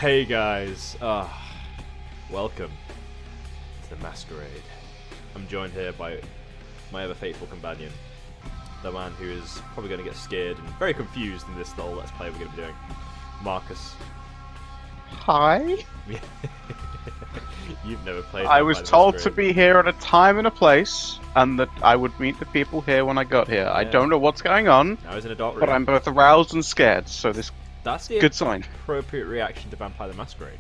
Hey guys, welcome to the Masquerade. I'm joined here by my ever faithful companion, the man who is probably going to get scared and very confused in this little Let's Play we're going to be doing, Marcus. Hi. You've never played. I was told to be here at a time and a place, and that I would meet the people here when I got here. Yeah. I don't know what's going on, I was in a dark room, but I'm both aroused and scared, so that's the good sign. Appropriate reaction to Vampire the Masquerade.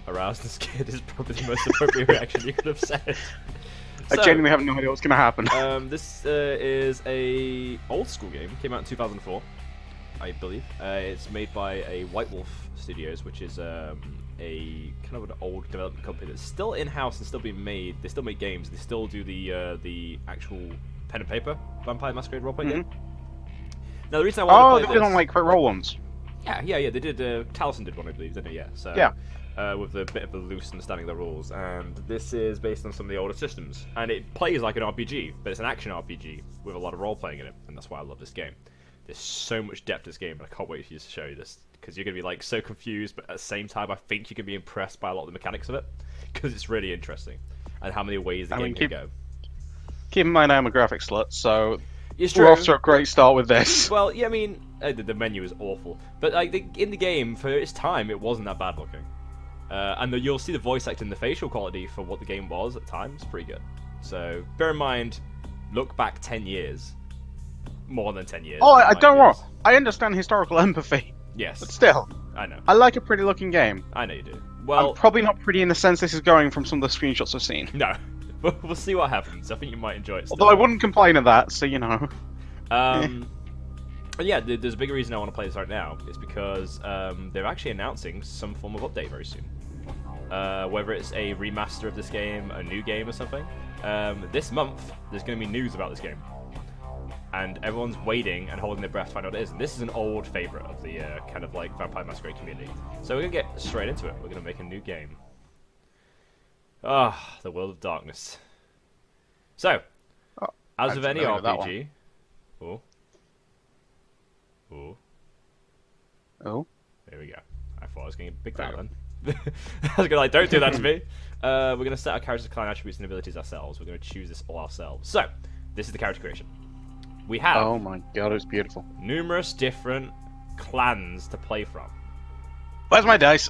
Aroused and scared is probably the most appropriate reaction you could have said. I genuinely have no idea what's going to happen. This is a old school game. Came out in 2004, I believe. It's made by a White Wolf Studios, which is a kind of an old development company that's still in-house and still being made. They still make games. They still do the actual pen and paper Vampire the Masquerade roleplay game. Now the reason I want to play they don't like quick roll ones. Yeah. They did. Taliesin did one, I believe, didn't it? Yeah. So yeah. With a bit of a loose understanding of the rules, and this is based on some of the older systems, and it plays like an RPG, but it's an action RPG with a lot of role playing in it, and that's why I love this game. There's so much depth to this game, and I can't wait for you to show you this, because you're gonna be like so confused, but at the same time, I think you can be impressed by a lot of the mechanics of it, because it's really interesting, and how many ways the game can go. Keep in mind I'm a graphics slut, so it's true. We're off to a great start with this. Well, yeah, I mean, the menu is awful, but like in the game for its time, it wasn't that bad looking. And you'll see the voice acting, the facial quality for what the game was at times, pretty good. So bear in mind, look back 10 years, more than 10 years. Oh, I don't want. I understand historical empathy. Yes, but still, I know. I like a pretty looking game. I know you do. Well, I'm probably not pretty in the sense this is going from some of the screenshots I've seen. No, but we'll see what happens. I think you might enjoy it. Although I wouldn't complain of that, so you know. But yeah, there's a big reason I want to play this right now. It's because they're actually announcing some form of update very soon. Whether it's a remaster of this game, a new game or something. This month, there's going to be news about this game. And everyone's waiting and holding their breath to find out what it is. And this is an old favourite of the kind of like Vampire Masquerade community. So we're going to get straight into it. We're going to make a new game. Ah, the world of darkness. So, as with any RPG... Oh. There we go. I thought I was going to pick that then. I was gonna like, don't do that to me. We're gonna set our character's client attributes and abilities ourselves. We're gonna choose this all ourselves. So, this is the character creation. We have. Oh my god, it's beautiful. Numerous different clans to play from. Where's my dice?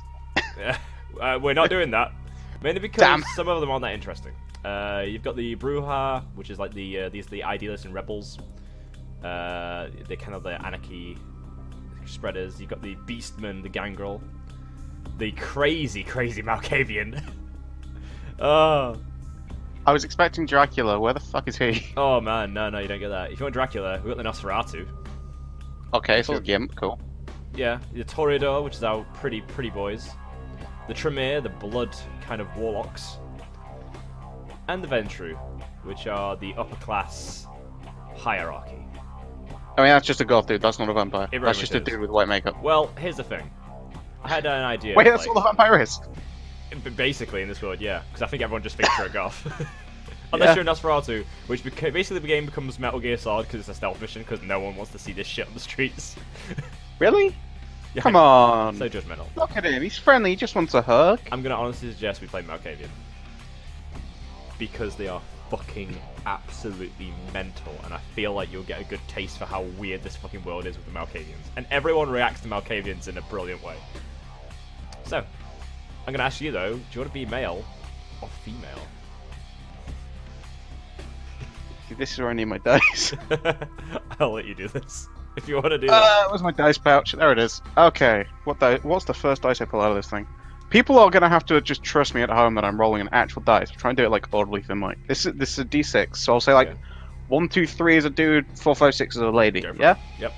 We're not doing that, mainly because some of them aren't that interesting. You've got the Bruja, which is like these are the idealists and rebels. They're kind of the anarchy spreaders. You've got the Beastmen, the Gangrel. The crazy Malkavian. Oh. I was expecting Dracula. Where the fuck is he? Oh man, no, you don't get that. If you want Dracula, we got the Nosferatu. Okay, so Gimp, cool. Yeah, the Toreador, which is our pretty boys. The Tremere, the blood kind of warlocks. And the Ventru, which are the upper class hierarchy. I mean, that's just a goth dude. That's not a vampire. It that's just a dude with white makeup. Well, here's the thing. I had an idea. Wait, that's all the vampire is? Basically, in this world, yeah. Because I think everyone just thinks you're a goth. Unless you're a Nosferatu, which basically the game becomes Metal Gear Solid because it's a stealth mission, because no one wants to see this shit on the streets. Really? Yeah, come on. So judgmental. Look at him. He's friendly. He just wants a hug. I'm going to honestly suggest we play Malkavian. Because they are fucking absolutely mental, and I feel like you'll get a good taste for how weird this fucking world is with the Malkavians. And everyone reacts to Malkavians in a brilliant way. So, I'm going to ask you though, do you want to be male or female? See, this is where I need my dice. I'll let you do this. If you want to do that. Where's my dice pouch? There it is. Okay, what's the first dice I pull out of this thing? People are going to have to just trust me at home that I'm rolling an actual dice. Try and do it like oddly thin like. This is a d6, so I'll say like 1, 2, 3 is a dude, 4, 5, 6 is a lady. Yeah? Yep.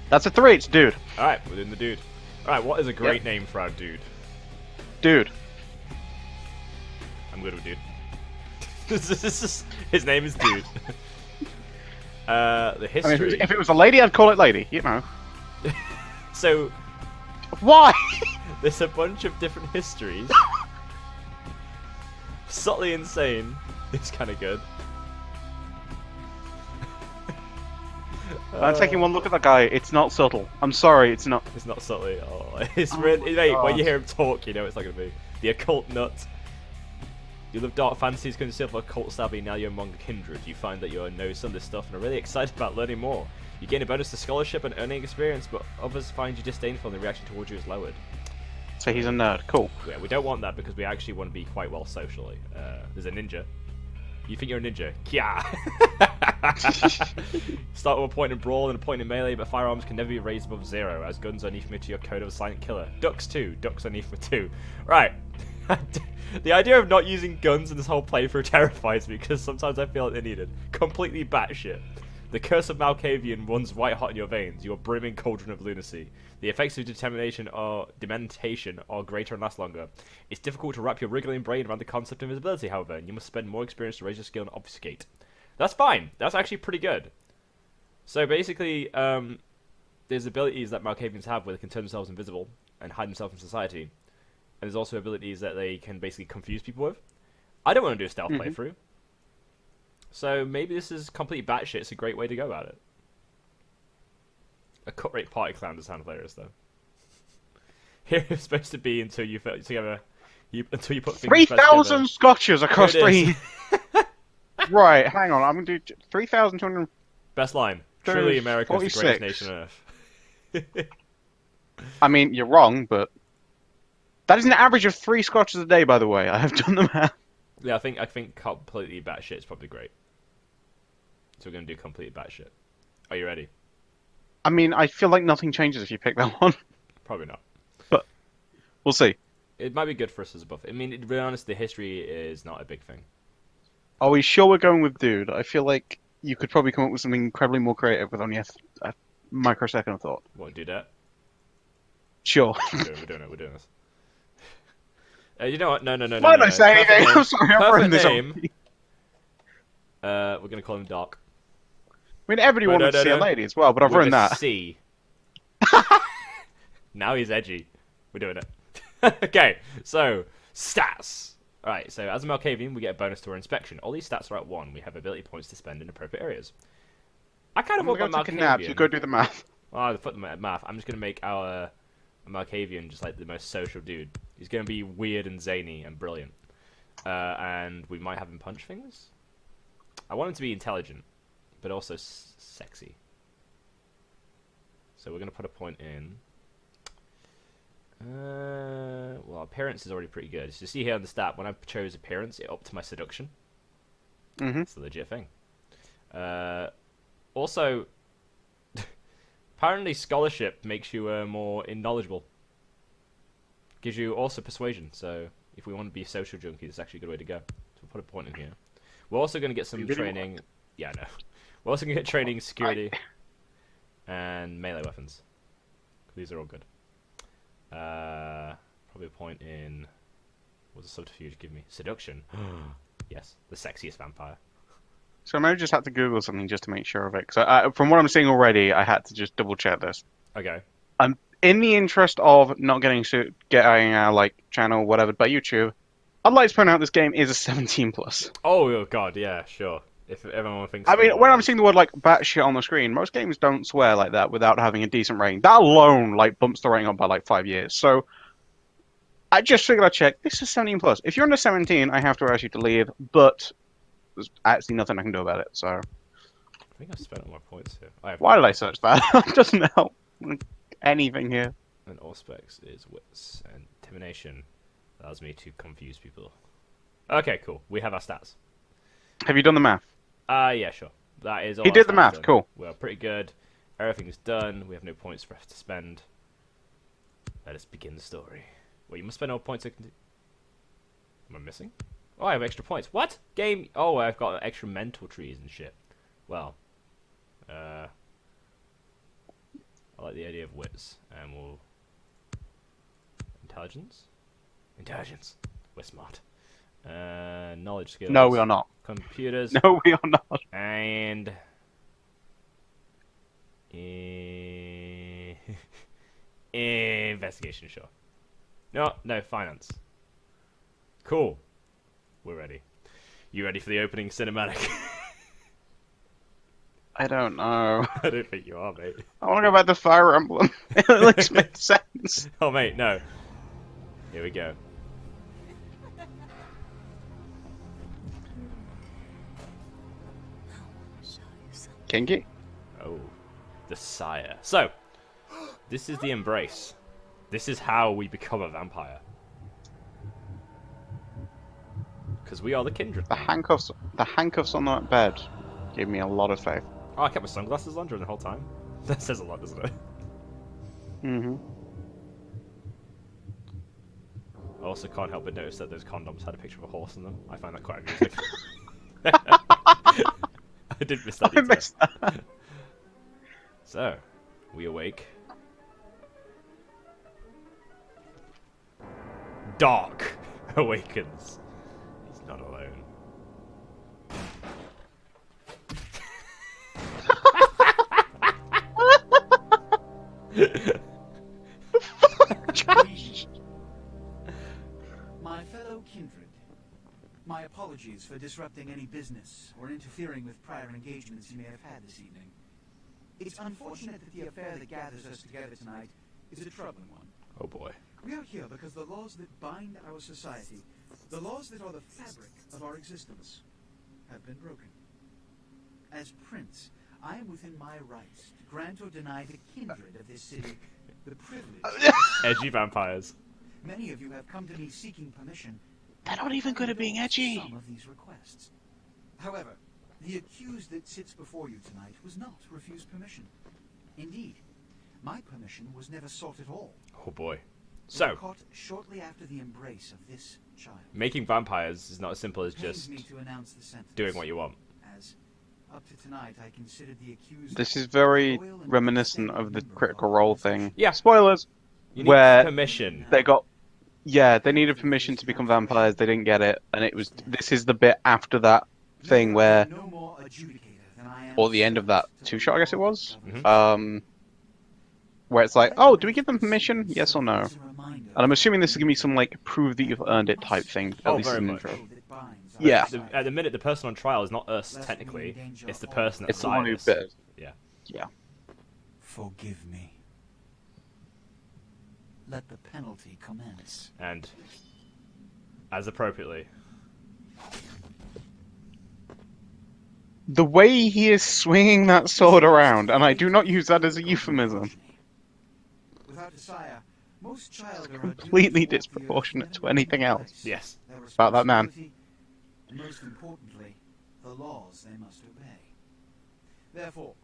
That's a 3, it's a dude. Alright, we're doing the dude. Alright, what is a great name for our dude? Dude. I'm good with dude. His name is Dude. The history... I mean, if it was a lady, I'd call it lady, you know. So... Why? There's a bunch of different histories. Subtly insane. It's kind of good. I'm taking one look at that guy. It's not subtle. I'm sorry, it's not. It's not subtly. Oh, it's really. Mate, when you hear him talk, you know it's not gonna be the occult nut. You love dark fantasies, consider yourself a cult savvy. Now you're among kindred. You find that you know some of this stuff and are really excited about learning more. You gain a bonus to scholarship and earning experience, but others find you disdainful and the reaction towards you is lowered. So he's a nerd. Cool. Yeah, we don't want that because we actually want to be quite well socially. There's a ninja. You think you're a ninja? Kya! Start with a point in brawl and a point in melee, but firearms can never be raised above 0, as guns are anathema to your code of a silent killer. Ducks too. Ducks are anathema too. Right. The idea of not using guns in this whole playthrough terrifies me because sometimes I feel like they're needed. Completely batshit. The curse of Malkavian runs white hot in your veins. You are brimming cauldron of lunacy. The effects of dementation are greater and last longer. It's difficult to wrap your wriggling brain around the concept of invisibility, however, and you must spend more experience to raise your skill and obfuscate. That's fine. That's actually pretty good. So basically, there's abilities that Malkavians have where they can turn themselves invisible and hide themselves from society. And there's also abilities that they can basically confuse people with. I don't want to do a stealth playthrough. So maybe this is complete batshit. It's a great way to go about it. A cut rate party clown does sound hilarious, though. Here it's supposed to be until you put together. Until you put 3,000 scotches across 3. Right, hang on. I'm gonna do 3,200. Best line. Truly, America is the greatest nation on earth. I mean, you're wrong, but that is an average of 3 scotches a day. By the way, I have done the math. Yeah, I think completely batshit is probably great. So we're gonna do completely batshit. Are you ready? I mean, I feel like nothing changes if you pick that one. Probably not. But we'll see. It might be good for us as a buff. I mean, to be honest, the history is not a big thing. Are we sure we're going with dude? I feel like you could probably come up with something incredibly more creative with only a microsecond of thought. Want to do that? Sure. We're doing this. You know what? No. Why did I say anything? I'm sorry, I'm running this name. We're gonna call him Darc. I mean, everybody wanted to see a lady as well, but I've ruined that. C. Now he's edgy. We're doing it. Okay, so stats. Alright, so as a Malkavian, we get a bonus to our inspection. All these stats are at 1. We have ability points to spend in appropriate areas. I kind of want my Malkavian. You go do the math. Oh, put the math. I'm just gonna make our Malkavian just like the most social dude. He's gonna be weird and zany and brilliant. And we might have him punch things. I want him to be intelligent, but also sexy. So we're gonna put a point in. Well, appearance is already pretty good. So you see here on the stat, when I chose appearance, it upped to my seduction. It's a legit thing. Also, apparently scholarship makes you more knowledgeable. Gives you also persuasion. So if we want to be social junkies, it's actually a good way to go. So we'll put a point in here. We're also going to get some training. Yeah, no. We're also going to get training, security, and melee weapons. These are all good. Probably a point in. What's the subterfuge give me? Seduction. Yes, the sexiest vampire. So I may have just had to Google something just to make sure of it. So from what I'm seeing already, I had to just double check this. Okay. In the interest of not getting like channel whatever by YouTube, I'd like to point out this game is a 17+. Oh god, yeah, sure. If everyone thinks. I mean, when I'm seeing the word like batshit on the screen, most games don't swear like that without having a decent rating. That alone like bumps the rating up by like 5 years. So I just figured I'd check. This is 17+. If you're under 17, I have to ask you to leave, but there's actually nothing I can do about it. So I think I've spent all my points here. Why did I search that? It doesn't help anything here. And all specs is wits and intimidation. Allows me to confuse people. Okay, cool. We have our stats. Have you done the math? Yeah, sure. That is all. He did the math. Done. Cool. We're pretty good. Everything's done. We have no points for us to spend. Let us begin the story. Well, you must spend all points. Am I missing? Oh, I have extra points. What? Game. Oh, I've got extra mental trees and shit. Well, I like the idea of wits, and we'll intelligence. We're smart. Knowledge skills. No, we are not. Computers. No, we are not. And investigation, sure. No, finance. Cool. We're ready. You ready for the opening cinematic? I don't know. I don't think you are, mate. I want to go back to Fire Emblem. It at least makes sense. Oh, mate, no. Here we go. Kinky? Oh, the sire. So, this is the embrace. This is how we become a vampire. Because we are the kindred. The handcuffs on that bed gave me a lot of faith. Oh, I kept my sunglasses on during the whole time. That says a lot, doesn't it? Mm-hmm. I also can't help but notice that those condoms had a picture of a horse in them. I find that quite amusing. I did miss that I detail. missed that. So, we awake. Darc awakens. He's not alone. My fellow kindred, my apologies for disrupting any business or interfering with prior engagements you may have had this evening. It's unfortunate that the affair that gathers us together tonight is a troubling one. Oh boy. We are here because the laws that bind our society, the laws that are the fabric of our existence, have been broken. As Prince, I am within my rights to grant or deny the kindred of this city the privilege. Edgy vampires. Many of you have come to me seeking permission. They're not even good at being edgy. Some of these requests. However, the accused that sits before you tonight was not refused permission. Indeed, my permission was never sought at all. Oh boy. We So, were caught shortly after the embrace of this child. making vampires is not as simple as Pains just me to announce the sentence, doing what you want. as up to tonight I considered the accused. This is very loyal and reminiscent of the member Critical our Role organization. thing. Yeah. Spoilers. You need Where permission. they got, they needed permission to become vampires. They didn't get it, and it was. This is the bit after that thing where, No more adjudicator than I am or the end of that to two-shot, I guess it was. Mhm. Where it's like, oh, do we give them permission? Yes or no? And I'm assuming this is gonna be some like prove that you've earned it type thing. At Oh, least very in the much. intro. Yeah. At the minute, the person on trial is not us, technically. It's the person It's the one who outside bit. us. Yeah. Yeah. Forgive me. Let the penalty commence. And, as appropriately, The way he is swinging that sword around, and I do not use that as a euphemism. Without a sire, most child are Completely doomed to walk the earth disproportionate to never anything knowing else. their yes. About that man. responsibility, and most importantly, the laws they must obey. Therefore,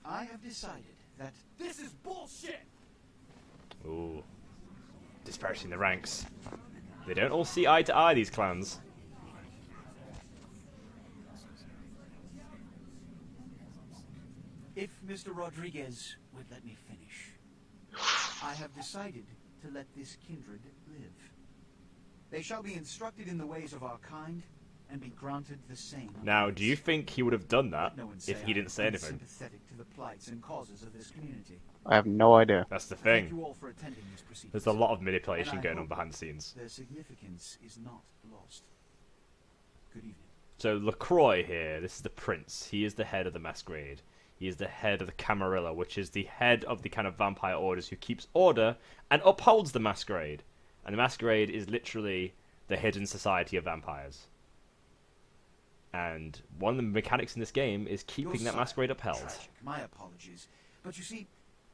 I have decided that this is bullshit. Ooh. Disparaging the ranks. They don't all see eye to eye, these clans. If Mr. Rodriguez would let me finish, I have decided to let this kindred live. They shall be instructed in the ways of our kind and be granted the same. Now, do you think he would have done that Let no one if say he I didn't say am anything? Sympathetic to the plights and causes of this community. I have no idea. That's the Thank thing. you all for attending these proceedings. There's a lot of manipulation And I going on hope behind the scenes. Their significance is not lost. Good evening. So LaCroix here, this is the prince. He is the head of the Masquerade. He is the head of the Camarilla, which is the head of the kind of vampire orders who keeps order and upholds the Masquerade. And the Masquerade is literally the hidden society of vampires. And one of the mechanics in this game is keeping that Masquerade upheld. Tragic. My apologies. But you see,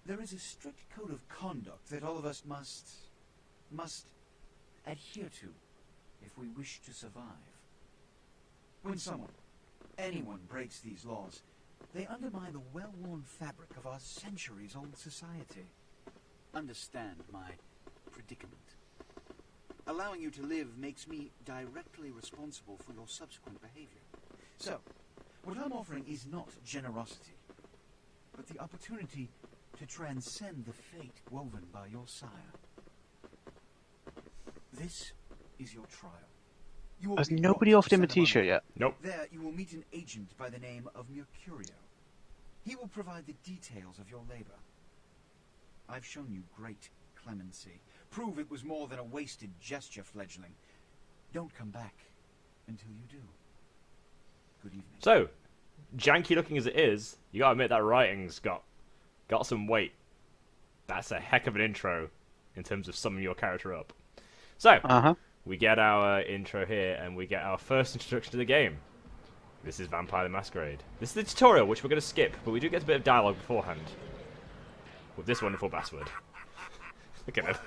there is a strict code of conduct that all of us must adhere to if we wish to survive. When anyone breaks these laws, they undermine the well-worn fabric of our centuries-old society. Understand my predicament. Allowing you to live makes me directly responsible for your subsequent behavior. So, what I'm offering is not generosity, but the opportunity to transcend the fate woven by your sire. This is your trial. You will Has be nobody brought offered to him a Santa Monica. t-shirt yet? Nope. There you will meet an agent by the name of Mercurio. He will provide the details of your labor. I've shown you great clemency. Prove it was more than a wasted gesture, fledgling. Don't come back until you do. Good evening. So, janky looking as it is, you gotta admit that writing's got some weight. That's a heck of an intro in terms of summing your character up. So, we get our intro here, and we get our first introduction to the game. This is Vampire the Masquerade. This is the tutorial, which we're going to skip, but we do get a bit of dialogue beforehand. With this wonderful password. Look at it.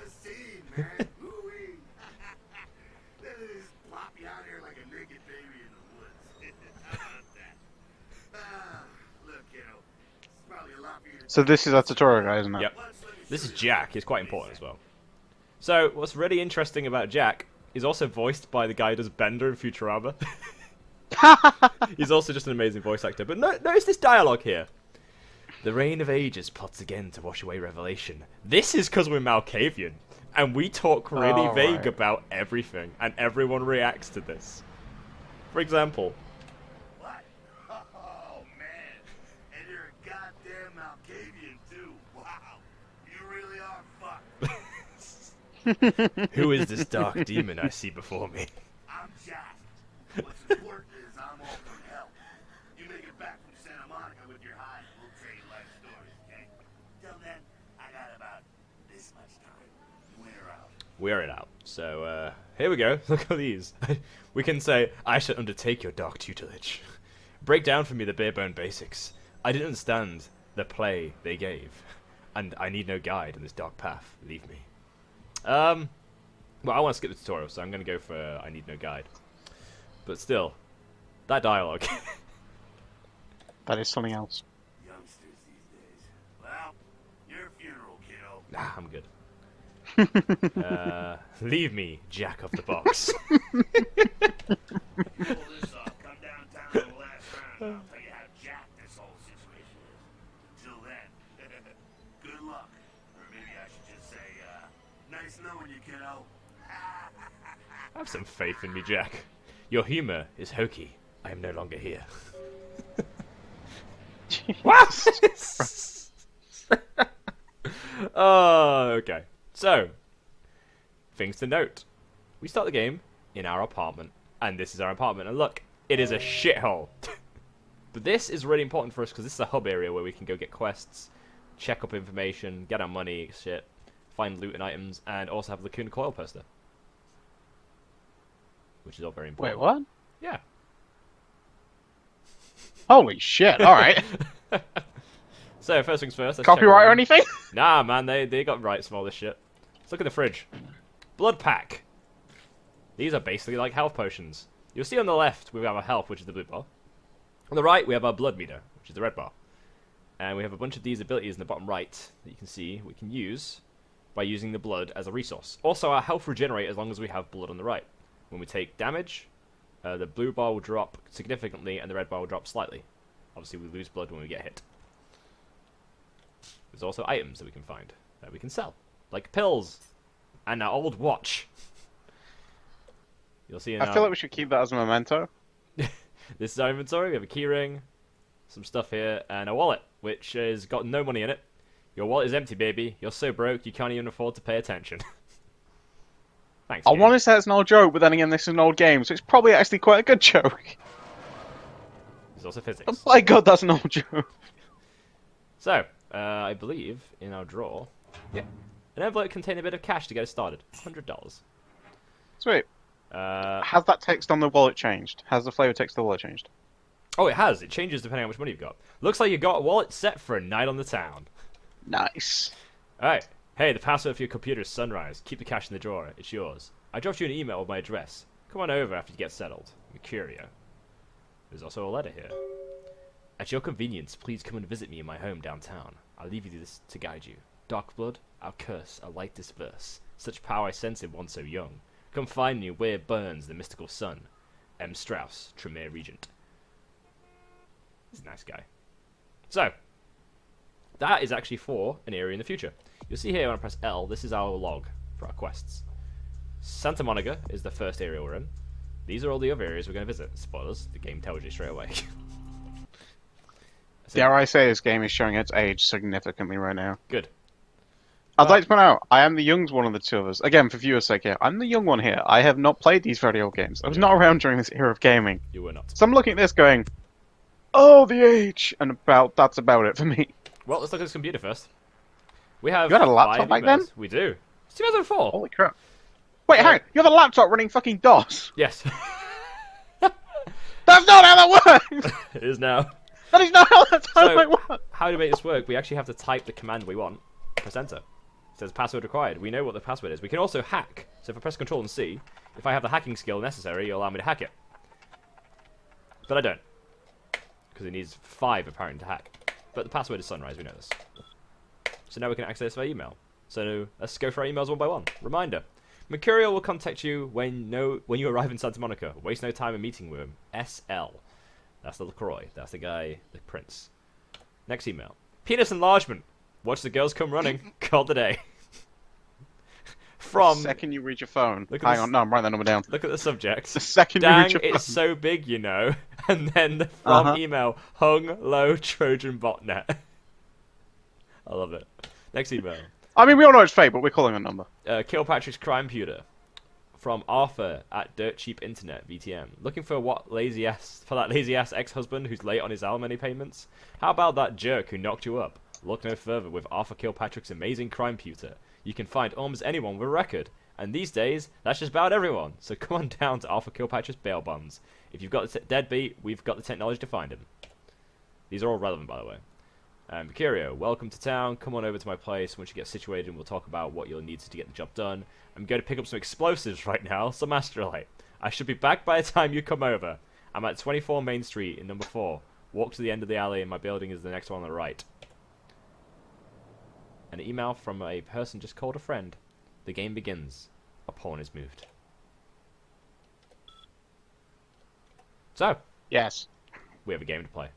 So this is our tutorial guy, isn't it? Yep. This is Jack. He's quite important as well. So, what's really interesting about Jack is also voiced by the guy who does Bender in Futurama. He's also just an amazing voice actor. But notice this dialogue here. The reign of ages plots again to wash away revelation. This is because we're Malkavian. And we talk really vague about everything. And everyone reacts to this. For example... What? Oh, man. And you're a goddamn Malkavian, too. Wow. You really are fucked. Who is this dark demon I see before me? I'm Jack. What's important is I'm all from hell. You make it back from Santa Monica with your hide, and we'll trade life stories, okay? Till then, I got about this much time. We're out. We're it out. So, here we go. Look at these. We can say, I shall undertake your dark tutelage. Break down for me the bare-bone basics. I didn't understand the play they gave. And I need no guide in this dark path. Leave me. Well, I want to skip the tutorial, so I'm going to go for I need no guide. But still, that dialogue. That is something else. Youngsters these days. Well, your funeral, kiddo. Nah, I'm good. Leave me, Jack of the Box. Pull this off. Come downtown for the last round. I'll tell you how jacked this whole situation is. Till then, good luck. Or maybe I should just say, nice knowing you, kiddo. Have some faith in me, Jack. Your humor is hokey. I am no longer here. What? Oh, okay. So, things to note. We start the game in our apartment. And this is our apartment. And look, it is a shithole. But this is really important for us because this is a hub area where we can go get quests, check up information, get our money, shit, find loot and items, and also have the Lacuna Coil poster. Which is all very important. Wait, what? Yeah. Holy shit, alright. So, first things first. Let's Copyright check or anything? Nah, man, they got rights from all this shit. Let's look at the fridge. Blood pack. These are basically like health potions. You'll see on the left we have our health, which is the blue bar. On the right, we have our blood meter, which is the red bar. And we have a bunch of these abilities in the bottom right that you can see we can use by using the blood as a resource. Also, our health regenerate as long as we have blood on the right. When we take damage, the blue bar will drop significantly and the red bar will drop slightly. Obviously, we lose blood when we get hit. There's also items that we can find that we can sell, like pills and our old watch. You'll see. I feel like we should keep that as a memento. This is our inventory. We have a keyring, some stuff here, and a wallet, which has got no money in it. Your wallet is empty, baby. You're so broke you can't even afford to pay attention. Thanks. I want to say it's an old joke, but then again, this is an old game, so it's probably actually quite a good joke. There's also physics. Oh my god, that's an old joke. So, I believe in our drawer, yeah, an envelope contained a bit of cash to get us started. $100. Sweet. Has that text on the wallet changed? Has the flavor text of the wallet changed? Oh, it has. It changes depending on how much money you've got. Looks like you got a wallet set for a night on the town. Nice. Alright. Hey, the password for your computer is Sunrise. Keep the cash in the drawer. It's yours. I dropped you an email with my address. Come on over after you get settled. Mercurio. There's also a letter here. At your convenience, please come and visit me in my home downtown. I'll leave you this to guide you. Dark blood, I'll curse, I'll light this verse. Such power I sense in one so young. Come find me where burns the mystical sun. M. Strauss, Tremere Regent. He's a nice guy. So, that is actually for an area in the future. You'll see here when I press L, this is our log for our quests. Santa Monica is the first area we're in. These are all the other areas we're going to visit. Spoilers, the game tells you straight away. Dare I say this game is showing its age significantly right now. Good. I'd like to point out, I am the young one of the two of us. Again, for viewers' sake here, I'm the young one here. I have not played these very old games. I was not around during this era of gaming. You were not. So I'm looking at this going, Oh, the age! And that's about it for me. Well, let's look at this computer first. We have You had a laptop 5 back then? emails. We do. It's 2004. Holy crap. Wait, hang on. You have a laptop running fucking DOS? Yes. That's not how that works! It is now. That is not how that So, works! how to make this work? We actually have to type the command we want. Press enter. It says password required. We know what the password is. We can also hack. So if I press Control and C, if I have the hacking skill necessary, it'll allow me to hack it. But I don't. Because it needs 5 apparently to hack. But the password is Sunrise, we know this. So now we can access our email. So let's go for our emails one by one. Reminder. Mercurial will contact you when you arrive in Santa Monica. Waste no time in meeting with him. SL. That's the LaCroix. That's the guy, the prince. Next email. Penis enlargement. Watch the girls come running. Call the day. From... The second you read your phone. Look at Hang this- on, no, I'm writing that number down. Look at the subject. The second you Dang, read your phone. it's so big, you know. And then the from email, hung low Trojan botnet. I love it. Next email. I mean, we all know it's fake, but we're calling a number. Kilpatrick's crime pewter. From Arthur at Dirt Cheap Internet VTM. Looking for that lazy ass ex-husband who's late on his alimony payments? How about that jerk who knocked you up? Look no further with Arthur Kilpatrick's amazing crime pewter. You can find almost anyone with a record. And these days, that's just about everyone. So come on down to Arthur Kilpatrick's bail bonds. If you've got the deadbeat, we've got the technology to find him. These are all relevant, by the way. Mercurio, welcome to town. Come on over to my place. Once you get situated, we'll talk about what you'll need to get the job done. I'm going to pick up some explosives right now, some astrolite. I should be back by the time you come over. I'm at 24 Main Street in number 4. Walk to the end of the alley and my building is the next one on the right. An email from a person just called a friend. The game begins. A pawn is moved. So, Yes. we have a game to play.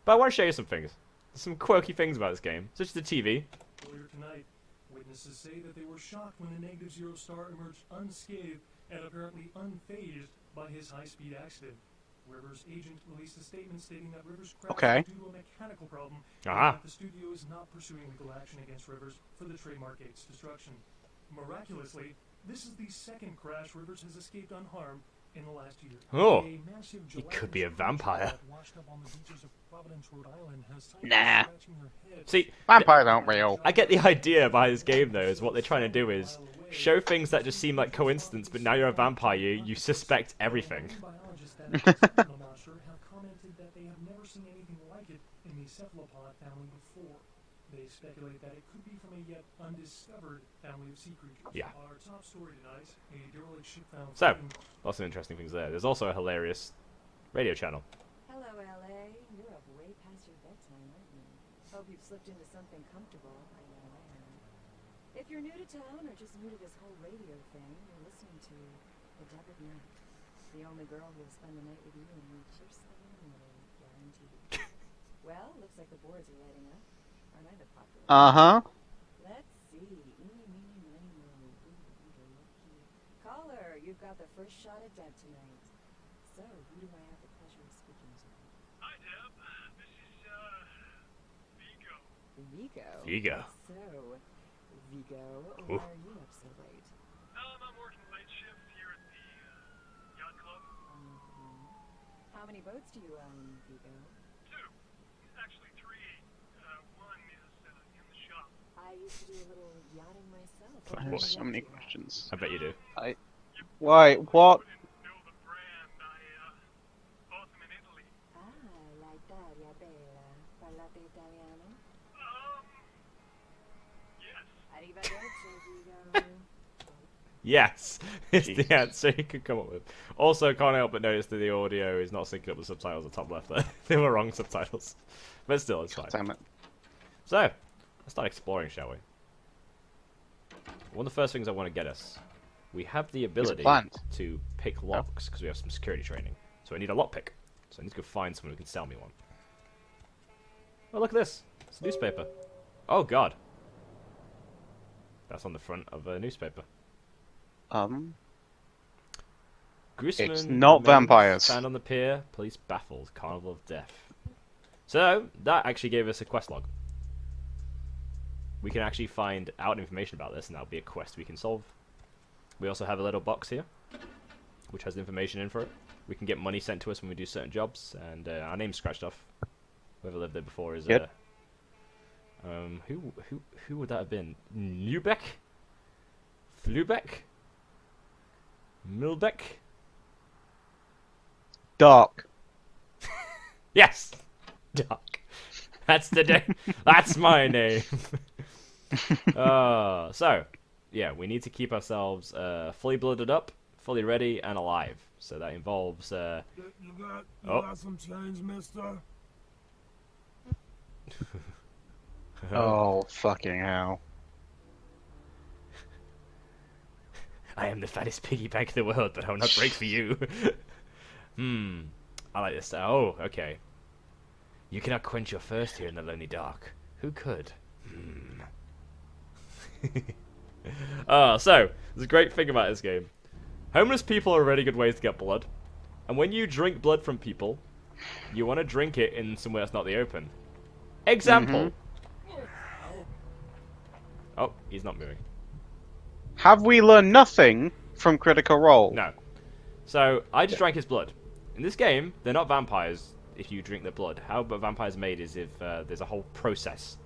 But I want to show you some things. There's some quirky things about this game, such as the TV. Earlier tonight, witnesses say that they were shocked when the negative Zero Star emerged unscathed and apparently unfazed by his high-speed accident. Rivers' agent released a statement stating that Rivers crashed due to a mechanical problem, and that the studio is not pursuing legal action against Rivers for the trademark 8's destruction. Miraculously, this is the second crash Rivers has escaped unharmed in the last year. Oh, A massive he could be a vampire. washed up on the beaches of Providence, Rhode Island, has scientists Nah. scratching their heads. See, Vampires aren't real. I get the idea behind this game, though, is what they're trying to do is show things that just seem like coincidence, but now you're a vampire, you suspect everything. Biologists that have the monster have commented that they have never seen anything like it in the cephalopod family before. They speculate that it could be from a yet undiscovered family of sea creatures. Yeah. Our top story tonight, a derelict ship found So, floating- lots of interesting things there. There's also a hilarious radio channel. Hello, LA. You're up way past your bedtime, aren't you? Hope you've slipped into something comfortable. I know I am. If you're new to town or just new to this whole radio thing, you're listening to The Dead Night. The only girl who will spend the night with you and reach your ceremony, guaranteed. Well, looks like the boards are lighting up. Aren't I the popular? Uh-huh. Let's see. Eeny, meeny, miny, moe. Ooh, lucky. Caller, you've got the first shot at Deb tonight. So, who do I have the pleasure of speaking to? Hi, Deb. This is, Vigo. Vigo. Vigo. So, Vigo, Ooh. why are you up so late? I'm working late shift here at the, yacht club. How many boats do you own, Vigo? 2. Actually 3. One is, in the shop. I used to do a little yachting myself. I have so many questions. I bet you do. Why? What? Didn't know the brand. I, bought them in Italy. Ah, l'Italia bella. Parlate italiano? Yes. Arrivederci, Vigo. Yes, is Jesus. the answer you could come up with. Also, can't help but notice that the audio is not syncing up with subtitles at the top left there. They were wrong subtitles. But still, it's fine. Damn it. So, let's start exploring, shall we? One of the first things I want to get us, we have the ability plant. to pick locks, because we have some security training. So I need a lockpick. So I need to go find someone who can sell me one. Oh, look at this. It's a newspaper. Oh, God. That's on the front of a newspaper. Gruesome It's not remains vampires. Found on the pier. Police baffled. Carnival of Death. So, that actually gave us a quest log. We can actually find out information about this, and that'll be a quest we can solve. We also have a little box here. which has the information in for it. We can get money sent to us when we do certain jobs, and our name's scratched off. Whoever lived there before is Good. who would that have been? Lubeck? Flubeck? Milbeck? Darc. Yes! Darc. That's the name. That's my name. So, yeah, we need to keep ourselves fully blooded up, fully ready, and alive. So that involves... You got some change, mister? Oh, fucking hell. I am the fattest piggy bank in the world, but I will not break for you. I like this. Oh, okay. You cannot quench your thirst here in the lonely dark. Who could? So, there's a great thing about this game. Homeless people are a really good way to get blood. And when you drink blood from people, you want to drink it in somewhere that's not the open. Example. Oh, he's not moving. Have we learned nothing from Critical Role? No. So, I just drank his blood. In this game, they're not vampires if you drink their blood. How vampires are made is if there's a whole process.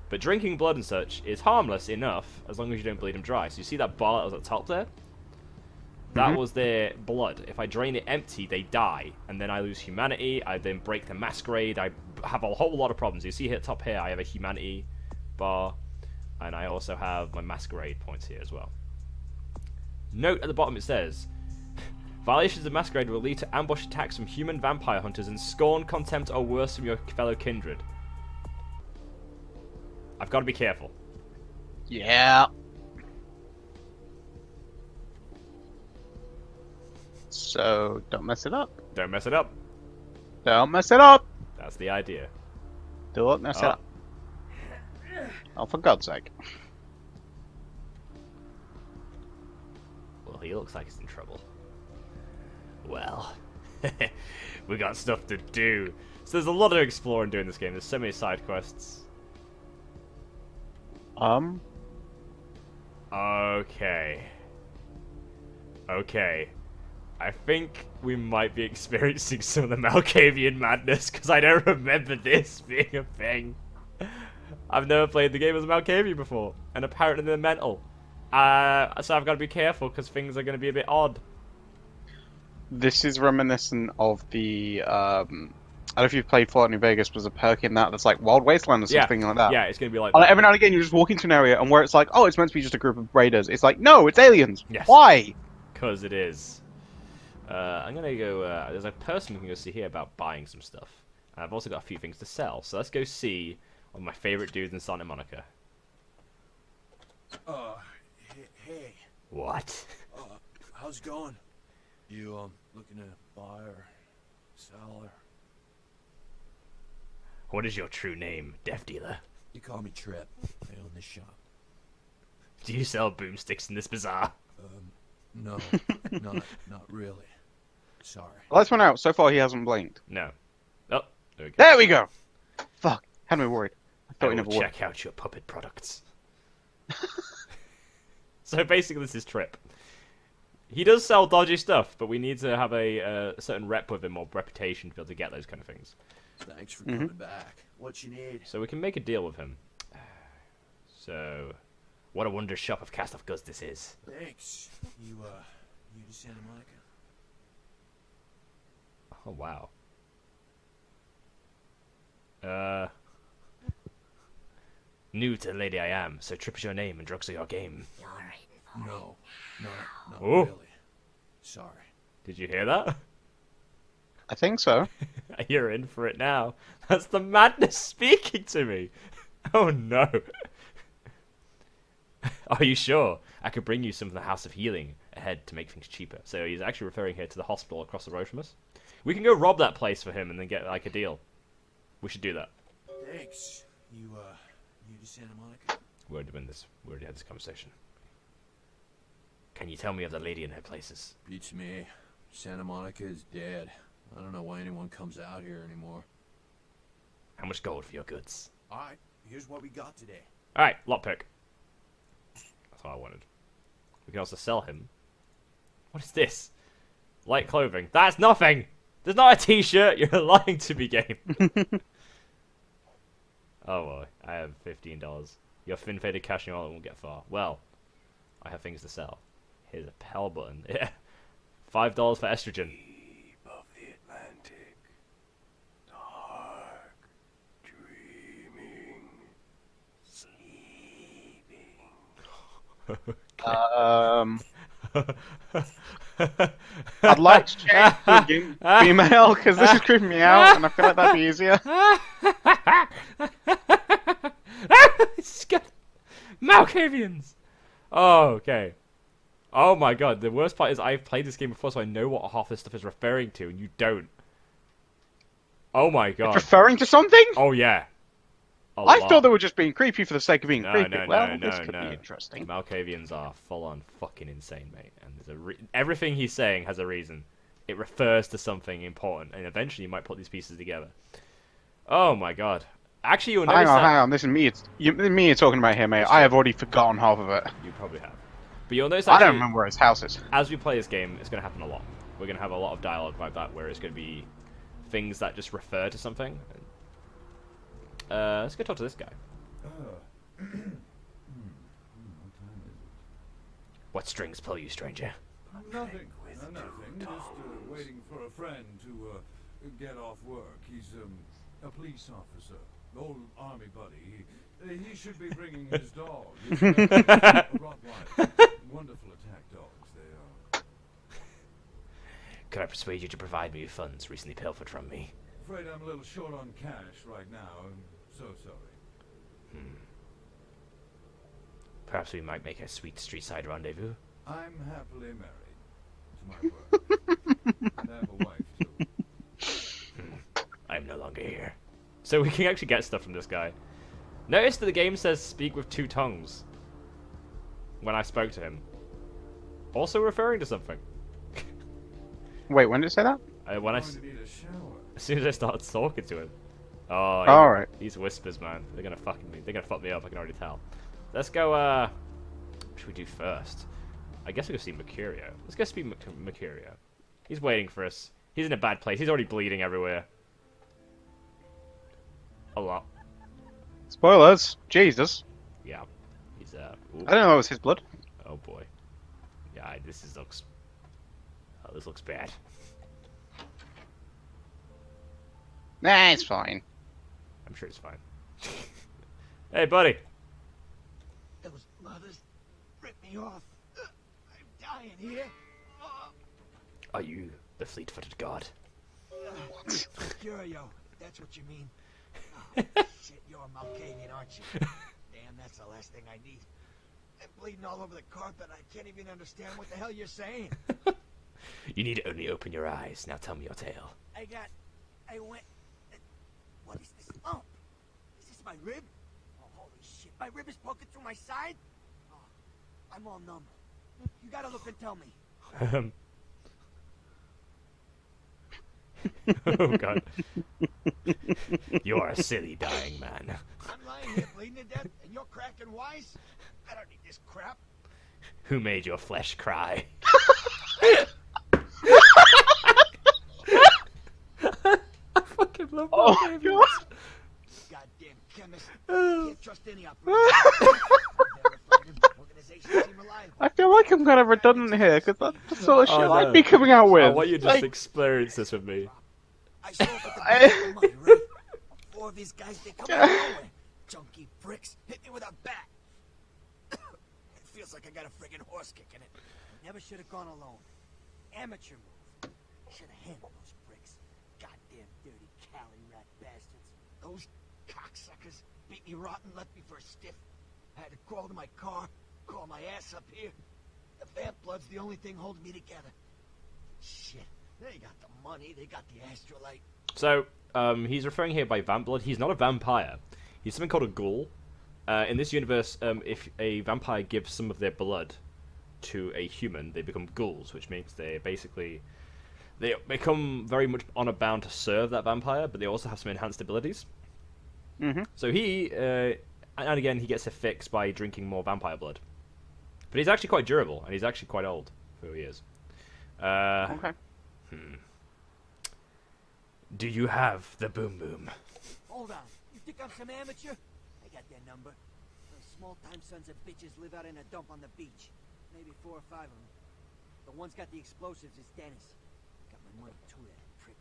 But drinking blood and such is harmless enough as long as you don't bleed them dry. So you see that bar that was at the top there? That was their blood. If I drain it empty, they die. And then I lose humanity. I then break the Masquerade. I have a whole lot of problems. You see here at top here, I have a humanity bar. And I also have my Masquerade points here as well. Note at the bottom it says, violations of Masquerade will lead to ambush attacks from human vampire hunters and scorn, contempt, or worse from your fellow kindred. I've got to be careful. Yeah. So, don't mess it up. Don't mess it up. Don't mess it up! That's the idea. Don't mess it up. Oh, for God's sake. Well, he looks like he's in trouble. Well, we got stuff to do. So there's a lot of exploring doing this game. There's so many side quests. Okay. Okay. I think we might be experiencing some of the Malkavian madness, because I don't remember this being a thing. I've never played the game as a Malkavian before, and apparently they're mental. So I've got to be careful, because things are going to be a bit odd. This is reminiscent of the, I don't know if you've played Fallout New Vegas, but there's a perk in that that's like Wild Wasteland or something like that. Yeah, it's going to be like And that. every now and again you just walk into an area and where it's like, oh, it's meant to be just a group of raiders. It's like, no, it's aliens. Yes. Why? Because it is. I'm going to go, there's a person we can go see here about buying some stuff. And I've also got a few things to sell. So let's go see one of my favorite dudes in Santa Monica. Hey, What? how's it going? You, looking to buy or sell or... What is your true name, Death Dealer? You call me Trip. I own this shop. Do you sell boomsticks in this bazaar? No, not really. Sorry. Lights went out. So far he hasn't blinked. No. Oh, there we go. There we go! Fuck. Had me worried. I I thought he will never would. check out your puppet products. So basically this is Trip. He does sell dodgy stuff, but we need to have a certain rep with him or reputation to be able to get those kind of things. Thanks for coming back. What you need? So we can make a deal with him. So, what a wonder shop of cast-off goods this is. Thanks. You to Santa Monica? Oh, wow. New to the lady I am, so Trip is your name and drugs are your game. No, not Oh. really. Sorry. Did you hear that? I think so. You're in for it now. That's the madness speaking to me. Oh no. Are you sure? I could bring you some from the House of Healing ahead to make things cheaper. So he's actually referring here to the hospital across the road from us. We can go rob that place for him and then get like a deal. We should do that. Thanks. You to Santa Monica? We already had this conversation. Can you tell me of the lady and her places? Beats me. Santa Monica is dead. I don't know why anyone comes out here anymore. How much gold for your goods? Alright, here's what we got today. Alright, lockpick. That's what I wanted. We can also sell him What is this? Light clothing. That's nothing! There's not a t-shirt! You're lying to me, game. Oh, boy. I have $15. Your thin-faded cash in your wallet won't get far. Well, I have things to sell. Here's a pell button. Yeah. $5 for estrogen. Deep of the Atlantic, dark, dreaming, sleeping. I'd like to change to a female because this is creeping me out, and I feel like that'd be easier. It's got Malkavians. Oh, okay. Oh my god, the worst part is I've played this game before, so I know what half this stuff is referring to, and you don't. Oh my god. It's referring to something? Oh yeah. I thought they were just being creepy for the sake of being creepy. This could no. be interesting. Malkavians are full-on fucking insane, mate. And there's everything he's saying has a reason. It refers to something important, and eventually you might put these pieces together. Oh my god. Actually, you'll notice Hang on. This is me. Me you're talking about here, mate. I have already forgotten half of it. You probably have. But you'll notice I don't remember where his house is. As we play this game, it's going to happen a lot. We're going to have a lot of dialogue like that, where it's going to be things that just refer to something. Let's go talk to this guy. What time is it? What strings pull you, stranger? Nothing. Nothing. Just waiting for a friend to get off work. He's a police officer, old army buddy. He should be bringing his dog. He's a Rottweiler. Wonderful attack dogs they are. Could I persuade you to provide me with funds recently pilfered from me? Afraid I'm a little short on cash right now. I'm so sorry. Perhaps we might make a sweet street-side rendezvous. I'm happily married to my work. And I have a wife too. I'm no longer here. So we can actually get stuff from this guy. Notice that the game says speak with two tongues when I spoke to him. Also referring to something. Wait, when did it say that? When I I'm going to need a shower. As soon as I started talking to him. Oh, Alright. These whispers, man. They're gonna fuck me up, I can already tell. Let's go, what should we do first? I guess we'll go see Mercurio. Let's go see Mercurio. He's waiting for us. He's in a bad place. He's already bleeding everywhere. A lot. Spoilers. Jesus. Yeah. He's, ooh. I didn't know it was his blood. Oh boy. Yeah, looks... Oh, this looks bad. Nah, it's fine. I'm sure it's fine. Hey, buddy. Those mothers ripped me off. I'm dying here. Are you the fleet-footed god? Mercurio, that's what you mean. Oh, shit, you're a Malkavian, aren't you? Damn, that's the last thing I need. I'm bleeding all over the carpet. I can't even understand what the hell you're saying. You need to only open your eyes. Now tell me your tale. I went... What is this lump? Is this my rib? Oh, holy shit. My rib is poking through my side? Oh, I'm all numb. You gotta look and tell me. Oh god. You are a silly dying man. I'm lying here bleeding to death, and you're cracking wise? I don't need this crap. Who made your flesh cry? I fucking love Oh, God. Goddamn chemist. Can't trust any operator. Organizations seem reliable. I feel like I'm kind of redundant here, because that's the sort of shit Oh, no. I'd be coming out with. I want you to just Like, experience this with me. I show up at the bank with money, right? Four of these guys, they come out of nowhere. Junky pricks hit me with a bat. It feels like I got a friggin' horse kick in it. Never should have gone alone. Amateur move. Should have handled those pricks. Goddamn dirty Cali rat bastards. Those cocksuckers beat me rotten, left me for a stiff. I had to crawl to my car, crawl my ass up here. The vamp blood's the only thing holding me together. Shit. They got the money, they got the astrolite. So, he's referring here by vamp blood. He's not a vampire. He's something called a ghoul. In this universe, if a vampire gives some of their blood to a human, they become ghouls, which means they become very much honor bound to serve that vampire, but they also have some enhanced abilities. Mm-hmm. So he, and again, he gets a fix by drinking more vampire blood. But he's actually quite durable, and he's actually quite old for who he is. Okay. Do you have the boom boom? Hold on. You think I'm some amateur? I got their number. Those small-time sons of bitches live out in a dump on the beach. Maybe 4 or 5 of them. The one's got the explosives is Dennis. Got my money too, that prick.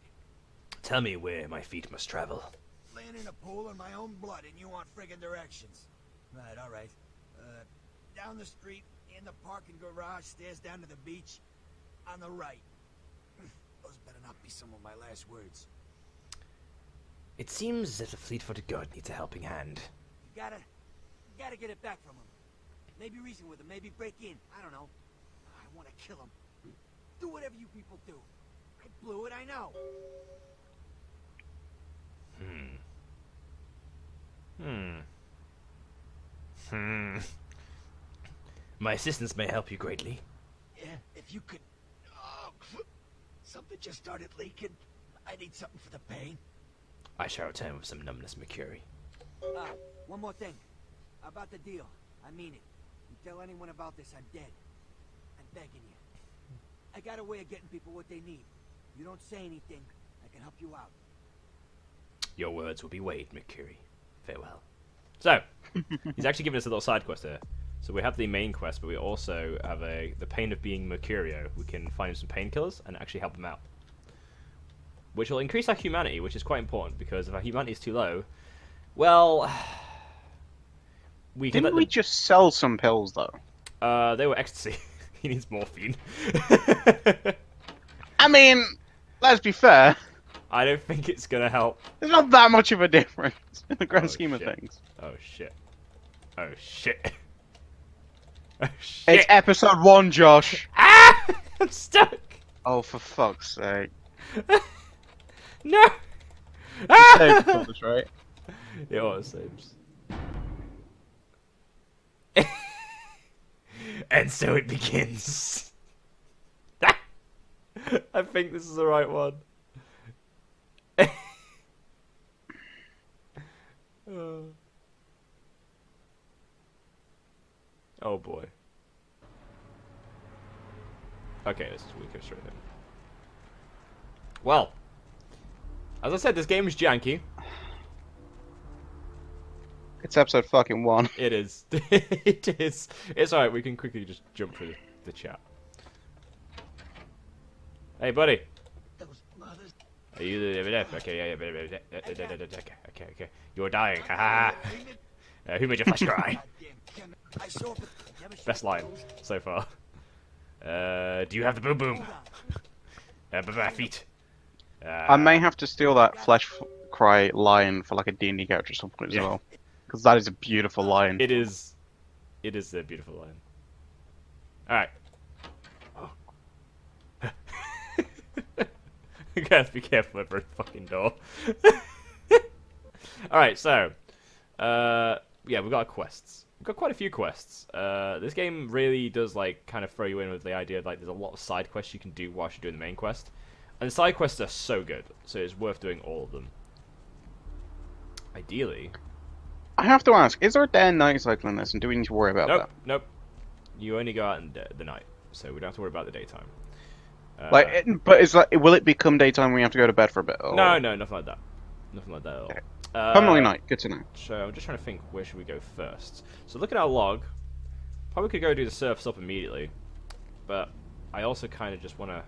Tell me where my feet must travel. Laying in a pool in my own blood and you want friggin' directions. Right, alright. Down the street, in the parking garage, stairs down to the beach. On the right. Those better not be some of my last words. It seems as if the fleet-footed god needs a helping hand. You gotta get it back from him. Maybe reason with him, maybe break in. I don't know. I want to kill him. Do whatever you people do. I blew it, I know. My assistance may help you greatly. Yeah, if you could... Oh, something just started leaking. I need something for the pain. I shall return with some numbness, Mercury. One more thing. About the deal. I mean it. You tell anyone about this, I'm dead. I'm begging you. I got a way of getting people what they need. You don't say anything, I can help you out. Your words will be weighed, Mercury. Farewell. So, he's actually given us a little side quest here. So we have the main quest, but we also have the pain of being Mercurio. We can find him some painkillers and actually help him out. Which will increase our humanity, which is quite important, because if our humanity is too low, well... Didn't we just sell some pills, though? They were ecstasy. He needs morphine. I mean, let's be fair. I don't think it's gonna help. There's not that much of a difference in the grand scheme shit. of things. Oh shit. Oh shit. Oh shit. It's episode 1, Josh. Ah! I'm stuck. Oh, for fuck's sake. No. Saved us, right? It was saves. And so it begins. I think this is the right one. Oh boy. Okay, this is weaker straight in. Well, as I said, this game is janky. It's episode fucking 1. It is. It is. It's alright, we can quickly just jump through the chat. Hey, buddy. Are you the... Okay, yeah. Okay. You're dying. Ha ha. Who made your flesh cry? Best line so far. Do you have the boom boom? My feet. I may have to steal that flesh cry line for like a D&D character at some point as well. Because that is a beautiful line. It is. It is a beautiful line. Alright. Oh. You guys be careful over the fucking door. Alright, so. Yeah, we've got quests. We've got quite a few quests. This game really does, like, kind of throw you in with the idea of, like, there's a lot of side quests you can do whilst you're doing the main quest. And the side quests are so good, so it's worth doing all of them. Ideally. I have to ask, is there a day and night cycle in this, and do we need to worry about that? Nope. You only go out in the night, so we don't have to worry about the daytime. But is that, will it become daytime when we have to go to bed for a bit? Or... No, nothing like that. Nothing like that at all. Okay. Permanently night, good to know. So I'm just trying to think, where should we go first? So look at our log. Probably could go do the surface up immediately, but I also kind of just want to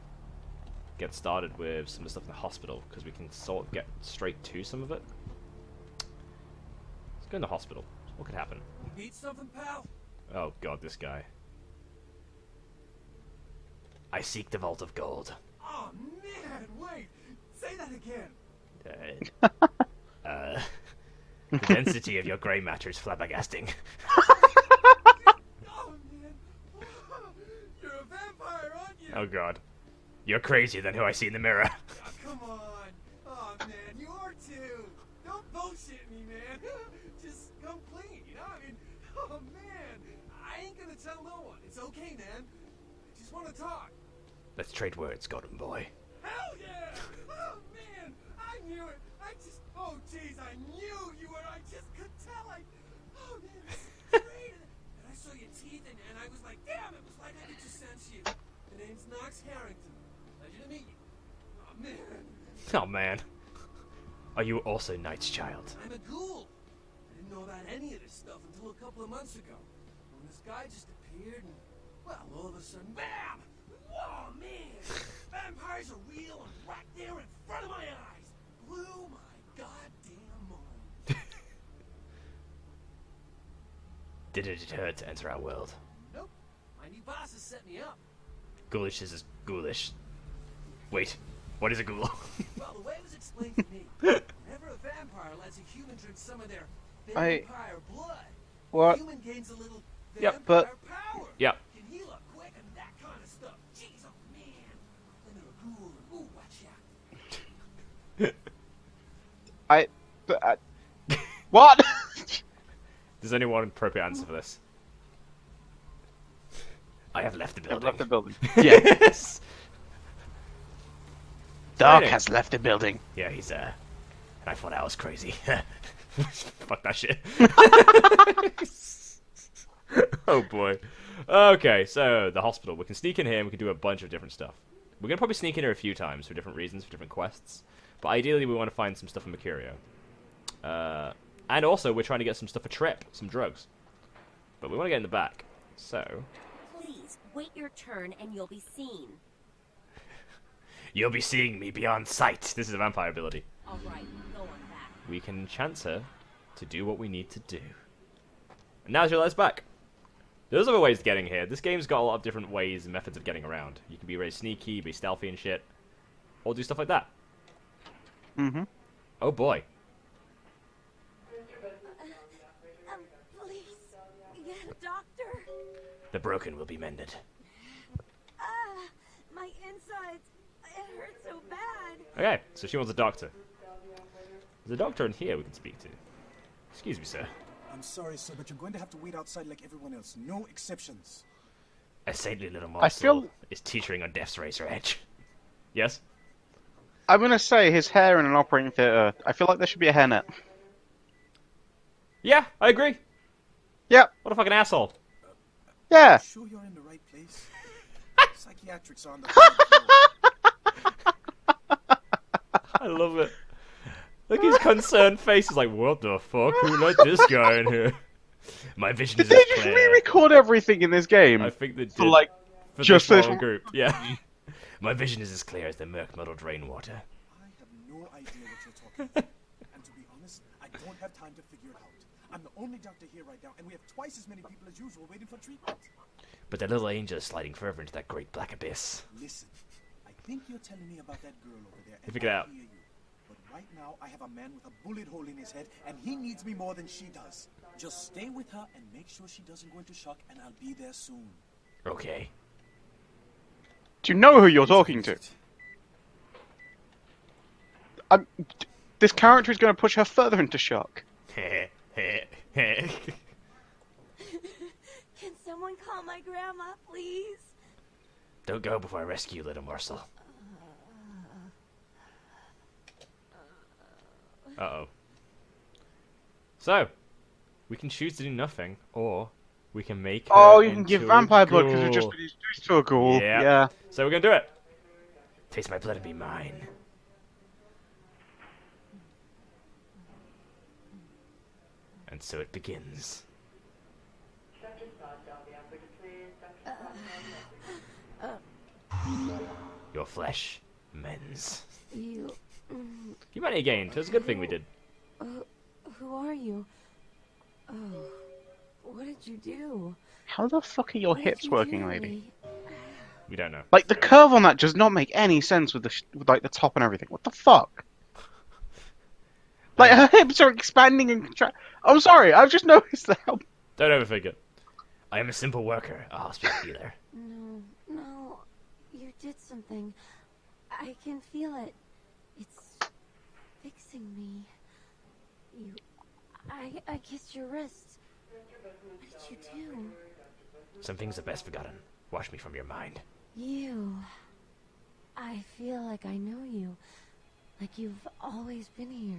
get started with some of the stuff in the hospital, because we can sort of get straight to some of it. Let's go in the hospital. What could happen? Need something, pal? Oh god, this guy. I seek the vault of gold. Oh man, wait! Say that again! The density of your grey matter is flabbergasting. Oh man! You're a vampire, aren't you? Oh god. You're crazier than who I see in the mirror. Oh, come on! Oh man, you are too! Don't bullshit me, man! Just come clean, you know? I mean, oh man! I ain't gonna tell no one. It's okay, man. I just wanna talk. Let's trade words, golden boy. Hell yeah! Oh man! I knew it! Oh jeez, I knew you were, I just could tell, oh man, this is great, and I saw your teeth, and I was like, damn, it was like I could just sense you. The name's Knox Harrington. to meet you. Oh, man. Oh man. Are you also Knight's child? I'm a ghoul. I didn't know about any of this stuff until a couple of months ago. When this guy just appeared and, well, all of a sudden, BAM! Whoa, man! Vampires are real and right there in front of my eyes. Blew my goddamn mind. Did it hurt to enter our world? Nope. My new boss has set me up. Ghoulish is ghoulish. Wait, what is a ghoul? Well, the way it was explained to me, whenever a vampire lets a human drink some of their vampire blood, What? the human gains a little Yep, vampire but- power. Yep. Can heal up quick and that kind of stuff. Jeez, oh man. Then they're a ghoul and ooh, watch out. What? There's only one appropriate answer for this. I have left the I've building. left the building. Yeah. Yes. Darc Exciting. has left the building. Yeah, he's and I thought I was crazy. Fuck that shit. Oh boy. Okay, so the hospital. We can sneak in here and we can do a bunch of different stuff. We're gonna probably sneak in here a few times for different reasons, for different quests. But ideally we want to find some stuff in Mercurio. And also we're trying to get some stuff for Trip, some drugs. But we want to get in the back. So Please, wait your turn and you'll be seen. you'll be seeing me beyond sight. This is a vampire ability. Alright, go on back. We can chance her to do what we need to do. And now she let us back. There's other ways of getting here. This game's got a lot of different ways and methods of getting around. You can be very sneaky, be stealthy and shit. Or do stuff like that. Mm-hmm. Oh boy. Please, get a doctor. The broken will be mended. My insides, it hurts so bad. Okay, so she wants a doctor. There's a doctor in here we can speak to. Excuse me, sir. I'm sorry, sir, but you're going to have to wait outside like everyone else. No exceptions. A saintly little I feel- morsel is teetering on death's razor edge. Yes? I'm gonna say his hair in an operating theatre. I feel like there should be a hairnet. Yeah, I agree. Yep. What a fucking asshole. Yeah. You sure you're in the right place? Psychiatrics are on the third floor. I love it. Look, his concerned face is like, what the fuck? Who let this guy in here? My vision Did is they as just clear. re-record everything in this game? I think they did. For, like, for just this this one group. Yeah. My vision is as clear as the murk muddled rainwater. I have no idea what you're talking about. And to be honest, I don't have time to figure it out. I'm the only doctor here right now, and we have twice as many people as usual waiting for treatment. But the little angel is sliding further into that great black abyss. Listen, I think you're telling me about that girl over there, and Figure it I out. hear you. But right now, I have a man with a bullet hole in his head, and he needs me more than she does. Just stay with her and make sure she doesn't go into shock, and I'll be there soon. Okay. Do you know who you're talking to? This character is going to push her further into shock. Can someone call my grandma, please? Don't go before I rescue you, little morsel. Uh-oh. So, we can choose to do nothing, or we can make her Oh, you can give into a vampire blood because we've ghoul. just been introduced to a ghoul. Yeah. Yeah. So we're gonna do it. Taste my blood and be mine. And so it begins. Your flesh mends. You... Humanity gained. That's a good thing we did. Who are you? Oh, what did you do? How the fuck are your What did hips you working, do to lady? me? We don't know. Like, the curve on that does not make any sense with with, like, the top and everything. What the fuck? Like, her hips are expanding and I'm sorry, I've just noticed that. Don't overthink it. I am a simple worker, a hospital healer. No, you did something. I can feel it. It's fixing me. I kissed your wrist. What did you do? Some things are best forgotten. Wash me from your mind. You. I feel like I know you. Like you've always been here.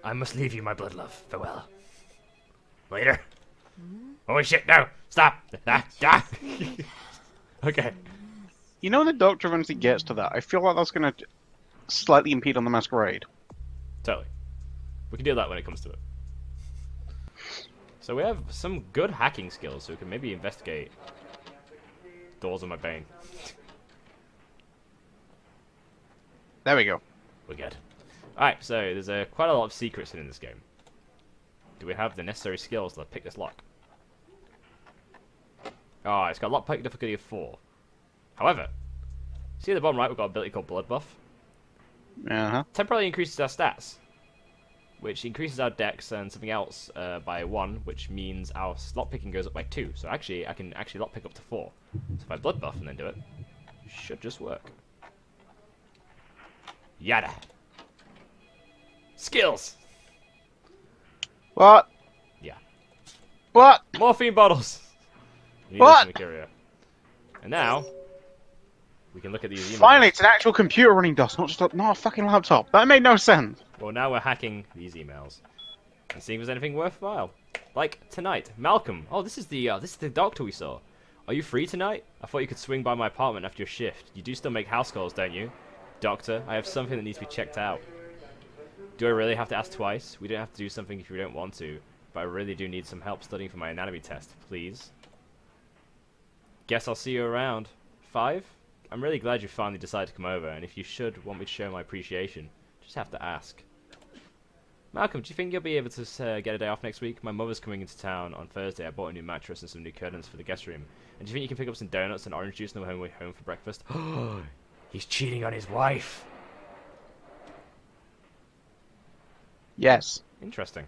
I must leave you, my blood love. Farewell. Later. Oh shit, no! Stop! Okay. You know, the Doctor eventually gets to that. I feel like that's going to slightly impede on the Masquerade. Totally. We can do that when it comes to it. So we have some good hacking skills, so we can maybe investigate doors on my bane. There we go. We're good. Alright, so there's quite a lot of secrets in this game. Do we have the necessary skills to pick this lock? Oh, it's got lockpick difficulty of 4. However, see at the bottom right, we've got an ability called Blood Buff. Uh-huh. Temporarily increases our stats, which increases our dex and something else by 1, which means our lockpicking goes up by 2. So actually, I can actually lockpick up to 4. So if I Blood Buff and then do it, it should just work. Yada. Skills! What? Yeah. What? Morphine bottles! You need What? this in Mercuria. And now, we can look at these emails. Finally, it's an actual computer running DOS, not a fucking laptop. That made no sense. Well, now we're hacking these emails and seeing if there's anything worthwhile. Like tonight, Malcolm. Oh, this is the doctor we saw. Are you free tonight? I thought you could swing by my apartment after your shift. You do still make house calls, don't you? Doctor, I have something that needs to be checked out. Do I really have to ask twice? We don't have to do something if you don't want to, but I really do need some help studying for my anatomy test, please. Guess I'll see you around. 5? I'm really glad you finally decided to come over, and if you should want me to show my appreciation, just have to ask. Malcolm, do you think you'll be able to get a day off next week? My mother's coming into town on Thursday. I bought a new mattress and some new curtains for the guest room. And do you think you can pick up some donuts and orange juice on the way home for breakfast? He's cheating on his wife. Yes. Interesting.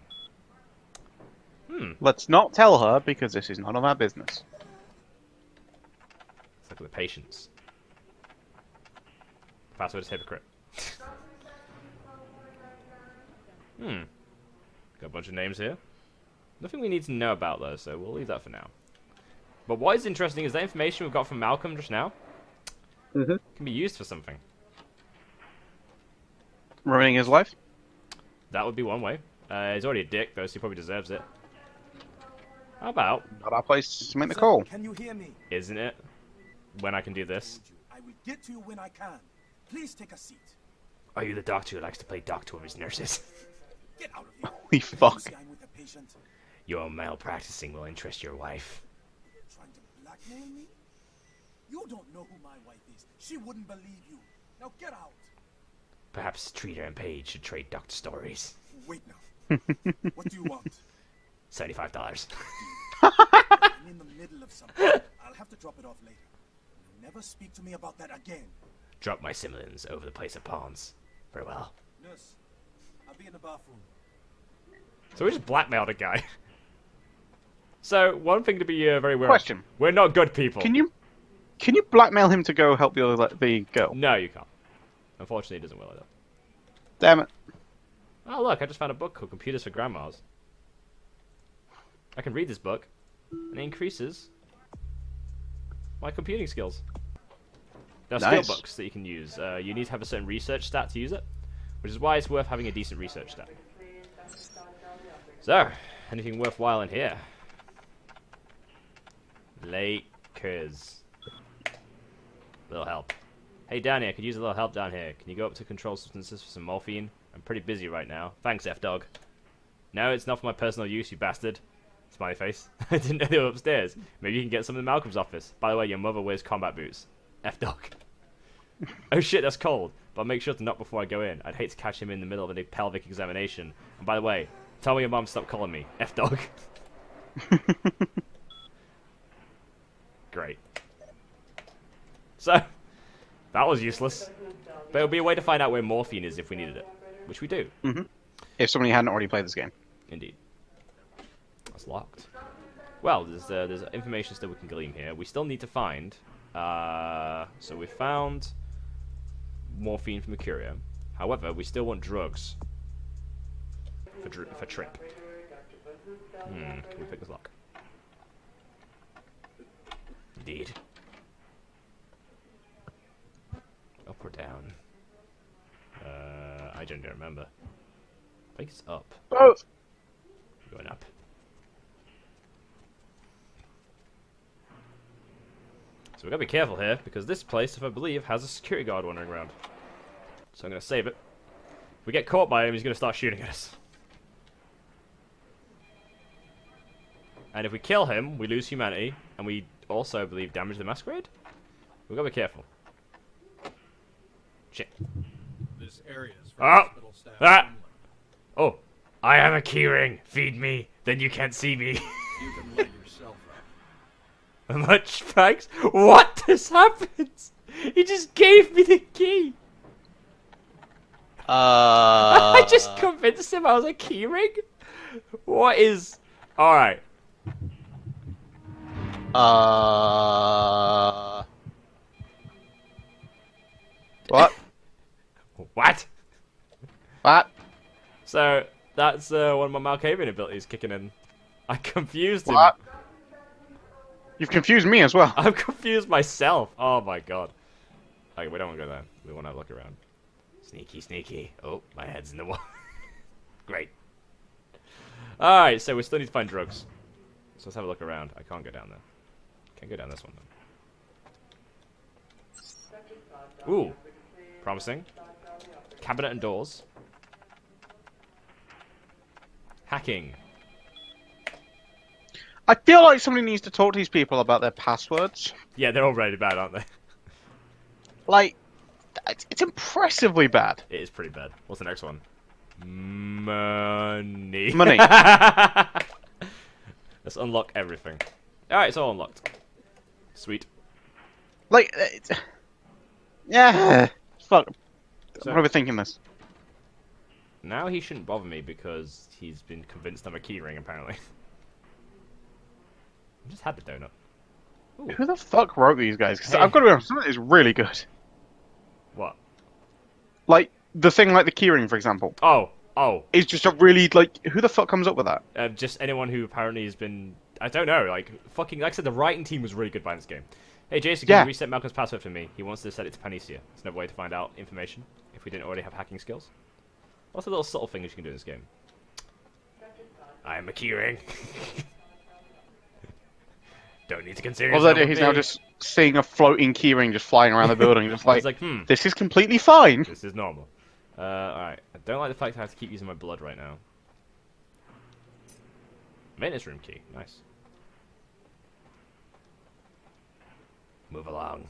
Let's not tell her, because this is none of our business. Let's look at the patients. Password is hypocrite. Got a bunch of names here. Nothing we need to know about though, so we'll leave that for now. But what is interesting is that information we've got from Malcolm just now can be used for something. Ruining his life? That would be one way. He's already a dick though, so he probably deserves it. How about... Not our place to make the call. Can you hear me? Isn't it? When I can do this. I will get to you when I can. Please take a seat. Are you the doctor who likes to play doctor with his nurses? Get out of here. Holy fuck. See, I'm with a patient. Your malpracticing will interest your wife. You're trying to blackmail me? You don't know who my wife is. She wouldn't believe you. Now get out. Perhaps Treater and Page should trade doctor stories. Wait now. What do you want? $75. I'm in the middle of something. I'll have to drop it off later. You'll never speak to me about that again. Drop my simoleons over the place of pawns. Very well. Nurse, I'll be in the bathroom. So we just blackmailed a guy. So, one thing to be very aware Question. of. We're not good people. Can you blackmail him to go help the girl? No, you can't. Unfortunately, it doesn't work like that. Damn it. Oh, look, I just found a book called Computers for Grandmas. I can read this book, and it increases my computing skills. There are Nice. skill books that you can use. You need to have a certain research stat to use it, which is why it's worth having a decent research stat. So, anything worthwhile in here? Lakers. Little help. Hey Danny, I could use a little help down here. Can you go up to controlled substances for some morphine? I'm pretty busy right now. Thanks, F-Dog. No, it's not for my personal use, you bastard. Smiley face. I didn't know they were upstairs. Maybe you can get some in Malcolm's office. By the way, your mother wears combat boots. F-Dog. Oh shit, that's cold. But I'll make sure to knock before I go in. I'd hate to catch him in the middle of a pelvic examination. And by the way, tell me your mom to stop calling me F-Dog. Great. So, that was useless. But it'll be a way to find out where morphine is if we needed it. Which we do. Mm-hmm. If somebody hadn't already played this game. Indeed. That's locked. Well, there's information still we can glean here. We still need to find... so we found morphine from Mercuria. However, we still want drugs for Trip. Can we pick this lock? Indeed. Up or down? I don't remember. I think it's up. Both. Going up. So we've got to be careful here, because this place, if I believe, has a security guard wandering around. So I'm going to save it. If we get caught by him, he's going to start shooting at us. And if we kill him, we lose humanity, and we also, I believe, damage the Masquerade? We've got to be careful. Shit. This area is for hospital staff only. Oh, I have a keyring. Feed me, then you can't see me. You can let yourself out. Much thanks. What has happened? He just gave me the key. I just convinced him I was a keyring? What is... Alright. What? What? What? So, that's one of my Malkavian abilities kicking in. I confused him. What? You've confused me as well. I've confused myself. Oh my god. Okay, we don't want to go there. We want to have a look around. Sneaky, sneaky. Oh, my head's in the wall. Great. Alright, so we still need to find drugs. So let's have a look around. I can't go down there. Can't go down this one though. Ooh. Promising. Cabinet and doors. Hacking. I feel like somebody needs to talk to these people about their passwords. Yeah, they're all really bad, aren't they? Like, it's impressively bad. It is pretty bad. What's the next one? Money. Money. Let's unlock everything. Alright, it's all unlocked. Sweet. Like, yeah. Fuck. So, I'm overthinking this. now he shouldn't bother me because he's been convinced I'm a keyring, apparently. I just had the donut. Ooh. Who the fuck wrote these guys? Because Hey. I've got to be honest, some of it is really good. What? Like, the thing like the keyring, for example, Oh. is just a really, like, who the fuck comes up with that? Just anyone who apparently has been... I don't know, like, fucking... Like I said, the writing team was really good by this game. Hey, Jason, can you reset Malcolm's password for me? He wants to set it to Panacea. There's no way to find out information if we didn't already have hacking skills. What's the little subtle things you can do in this game? I am a keyring. Don't need to consider All that he's now just seeing a floating keyring just flying around the building, just like, this is completely fine. This is normal. Alright. I don't like the fact I have to keep using my blood right now. Maintenance room key. Nice. Move along.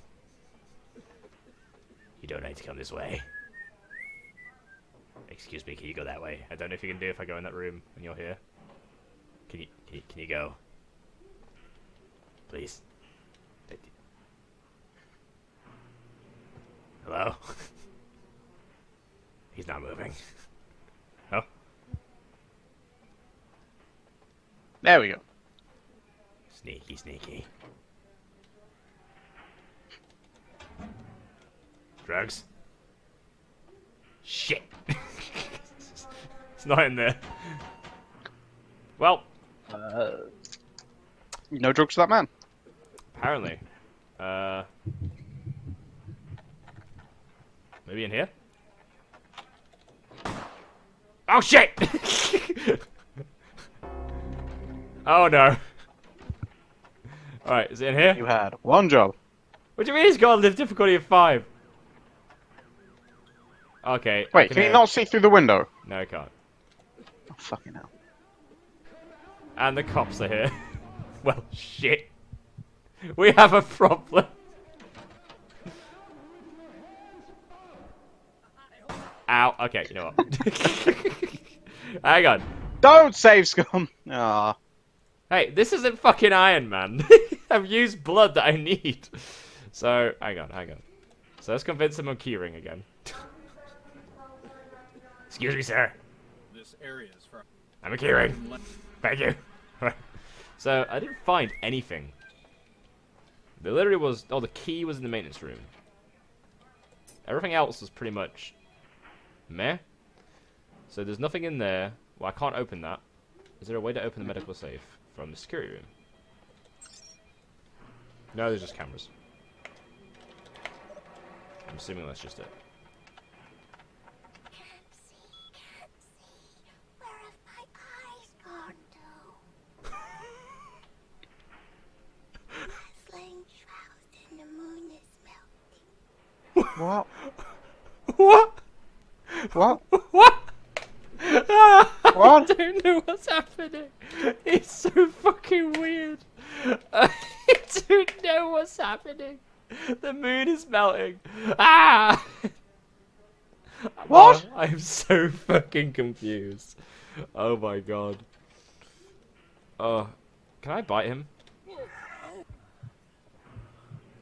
You don't need to come this way. Excuse me, can you go that way? I don't know if you can do if I go in that room and you're here. Can you go? Please. Hello? He's not moving. Oh? There we go. Sneaky, sneaky. Drugs? Shit! It's not in there. Well. No drugs for that man. Apparently. Maybe in here? Oh shit! Oh no. Alright, is it in here? You had one job. What do you mean it's got a difficulty of 5? Okay. Wait, can you not see through the window? No, I can't. Oh, fucking hell. And the cops are here. Well, shit. We have a problem. Ow. Okay, you know what? Hang on. Don't save scum! Ah. Hey, this isn't fucking Iron Man. I've used blood that I need. So, hang on. So let's convince him I'm keyring again. Excuse me, sir. This area is for... I'm a keyring. Thank you. So, I didn't find anything. There literally was... Oh, the key was in the maintenance room. Everything else was pretty much... meh. So there's nothing in there. Well, I can't open that. Is there a way to open the medical safe from the security room? No, there's just cameras. I'm assuming that's just it. Can't see. Where have my eyes gone to? Wrestling shrouded in the What? What? What? What? What? I don't know what's happening. It's so fucking weird. I don't know what's happening. The moon is melting. Ah! What? Oh, I'm so fucking confused. Oh my god. Oh, can I bite him?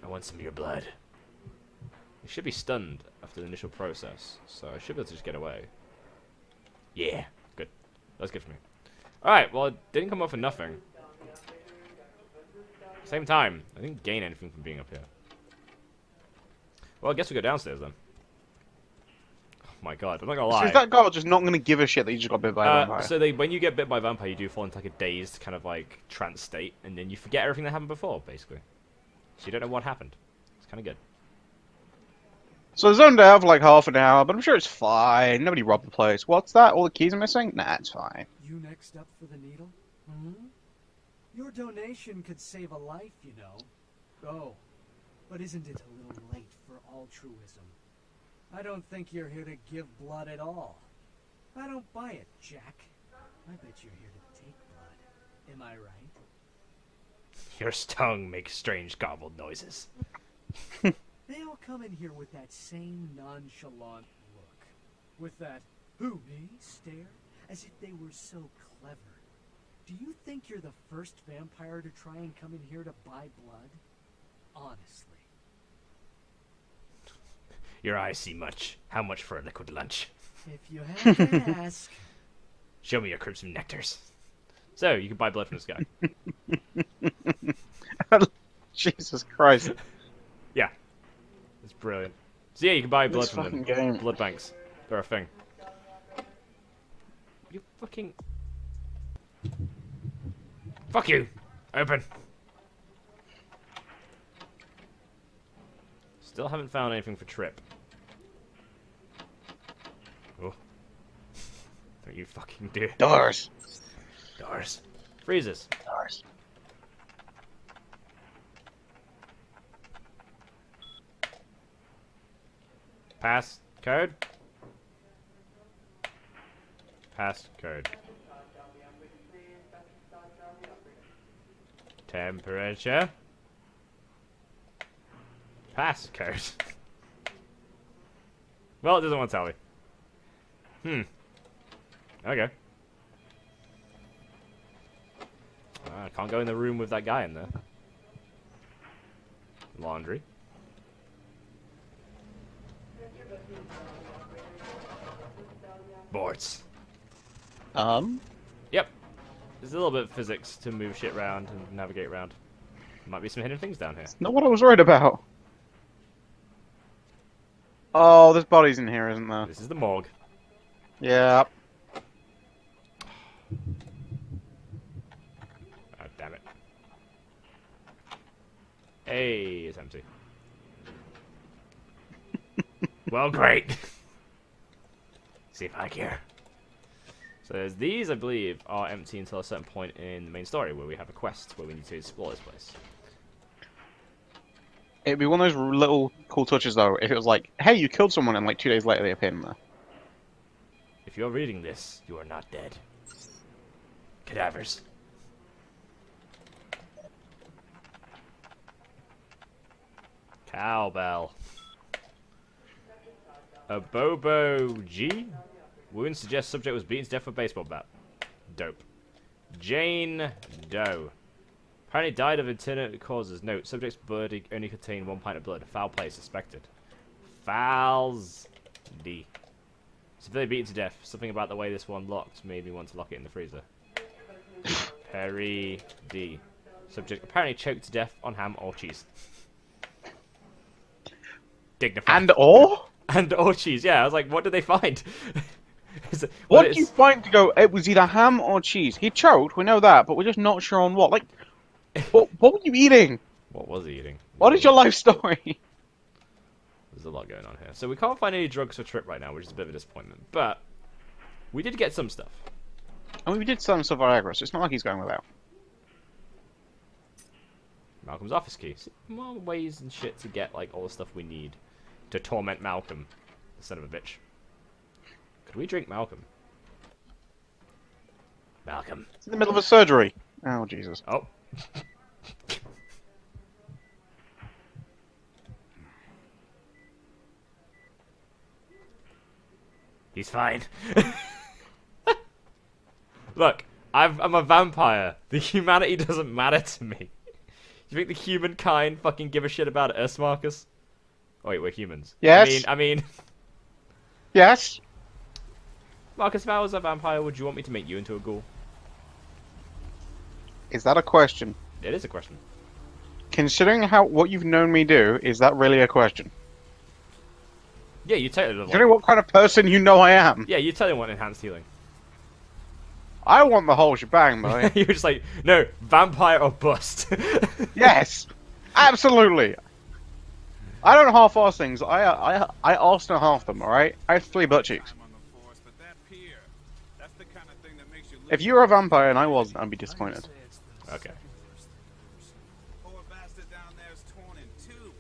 I want some of your blood. He should be stunned after the initial process, so I should be able to just get away. Yeah, good. That's good for me. Alright, well, it didn't come up for nothing. Same time, I didn't gain anything from being up here. Well, I guess we go downstairs then. Oh my god, I'm not gonna lie. So is that guy just not going to give a shit that you just got bit by a vampire? So when you get bit by a vampire, you do fall into like a dazed kind of like trance state, and then you forget everything that happened before, basically. So you don't know what happened. It's kind of good. So it's zoned out for like half an hour, but I'm sure it's fine. Nobody robbed the place. What's that? All the keys are missing? Nah, it's fine. You next up for the needle? Hmm? Your donation could save a life, you know. Oh, but isn't it a little late for altruism? I don't think you're here to give blood at all. I don't buy it, Jack. I bet you're here to take blood. Am I right? Your tongue makes strange garbled noises. They all come in here with that same nonchalant look. With that, who, me, stare, as if they were so clever. Do you think you're the first vampire to try and come in here to buy blood? Honestly. Your eyes see much. How much for a liquid lunch? If you have to ask. Show me your crimson nectars. So, you can buy blood from this guy. Jesus Christ. Yeah. It's brilliant. So yeah, you can buy blood This from them. fucking game. Blood banks. They're a thing. You fucking... Fuck you! Open! Still haven't found anything for Trip. Oh. Don't you fucking do it. Doors. Doors. Freezes. Doors. Pass code. Pass code. Temperature. Pass code. Well, it doesn't want to tell me. Okay. I can't go in the room with that guy in there. Laundry. Boards. Yep. There's a little bit of physics to move shit around and navigate around. Might be some hidden things down here. Not what I was worried about. Oh, there's bodies in here, isn't there? This is the morgue. Yeah. Oh, damn it. Hey, it's empty. Well, great. See if I care. So there's these, I believe, are empty until a certain point in the main story where we have a quest where we need to explore this place. It'd be one of those little cool touches, though, if it was like, hey, you killed someone, and like 2 days later they appeared in there. If you're reading this, you are not dead. Cadavers. Cowbell. A Bobo G? Wound suggests subject was beaten to death with a baseball bat. Dope. Jane Doe. Apparently died of internal causes. Note, subject's blood only contained 1 pint of blood. Foul play suspected. Fouls D. Severely beaten to death. Something about the way this one locked made me want to lock it in the freezer. Perry D. Subject apparently choked to death on ham or cheese. Dignified. And or? And or cheese, yeah. I was like, what did they find? What did you find to go, it was either ham or cheese? He choked, we know that, but we're just not sure on what. Like, what were you eating? What was he eating? What is your life story? There's a lot going on here. So we can't find any drugs for Trip right now, which is a bit of a disappointment. But we did get some stuff. I mean, we did some stuff Viagra, so it's not like he's going without. Malcolm's office key. More ways and shit to get like all the stuff we need to torment Malcolm, the son of a bitch. Could we drink Malcolm? Malcolm. It's in the middle of a surgery. Oh, Jesus. Oh. He's fine. Look, I'm a vampire. The humanity doesn't matter to me. You think the humankind fucking give a shit about us, Marcus? Oh wait, we're humans. Yes. I mean... Yes? Marcus, if I was a vampire, would you want me to make you into a ghoul? Is that a question? It is a question. Considering what you've known me do, is that really a question? Yeah, you totally love Considering what kind of person you know I am. Yeah, you totally want enhanced healing. I want the whole shebang, boy. You're just like, no, vampire or bust. Yes! Absolutely! I don't half-arse things. I arsenal half them, alright? I have 3 butt cheeks. If you were a vampire and I wasn't, I'd be disappointed. Okay. Poor bastard down there is torn in two.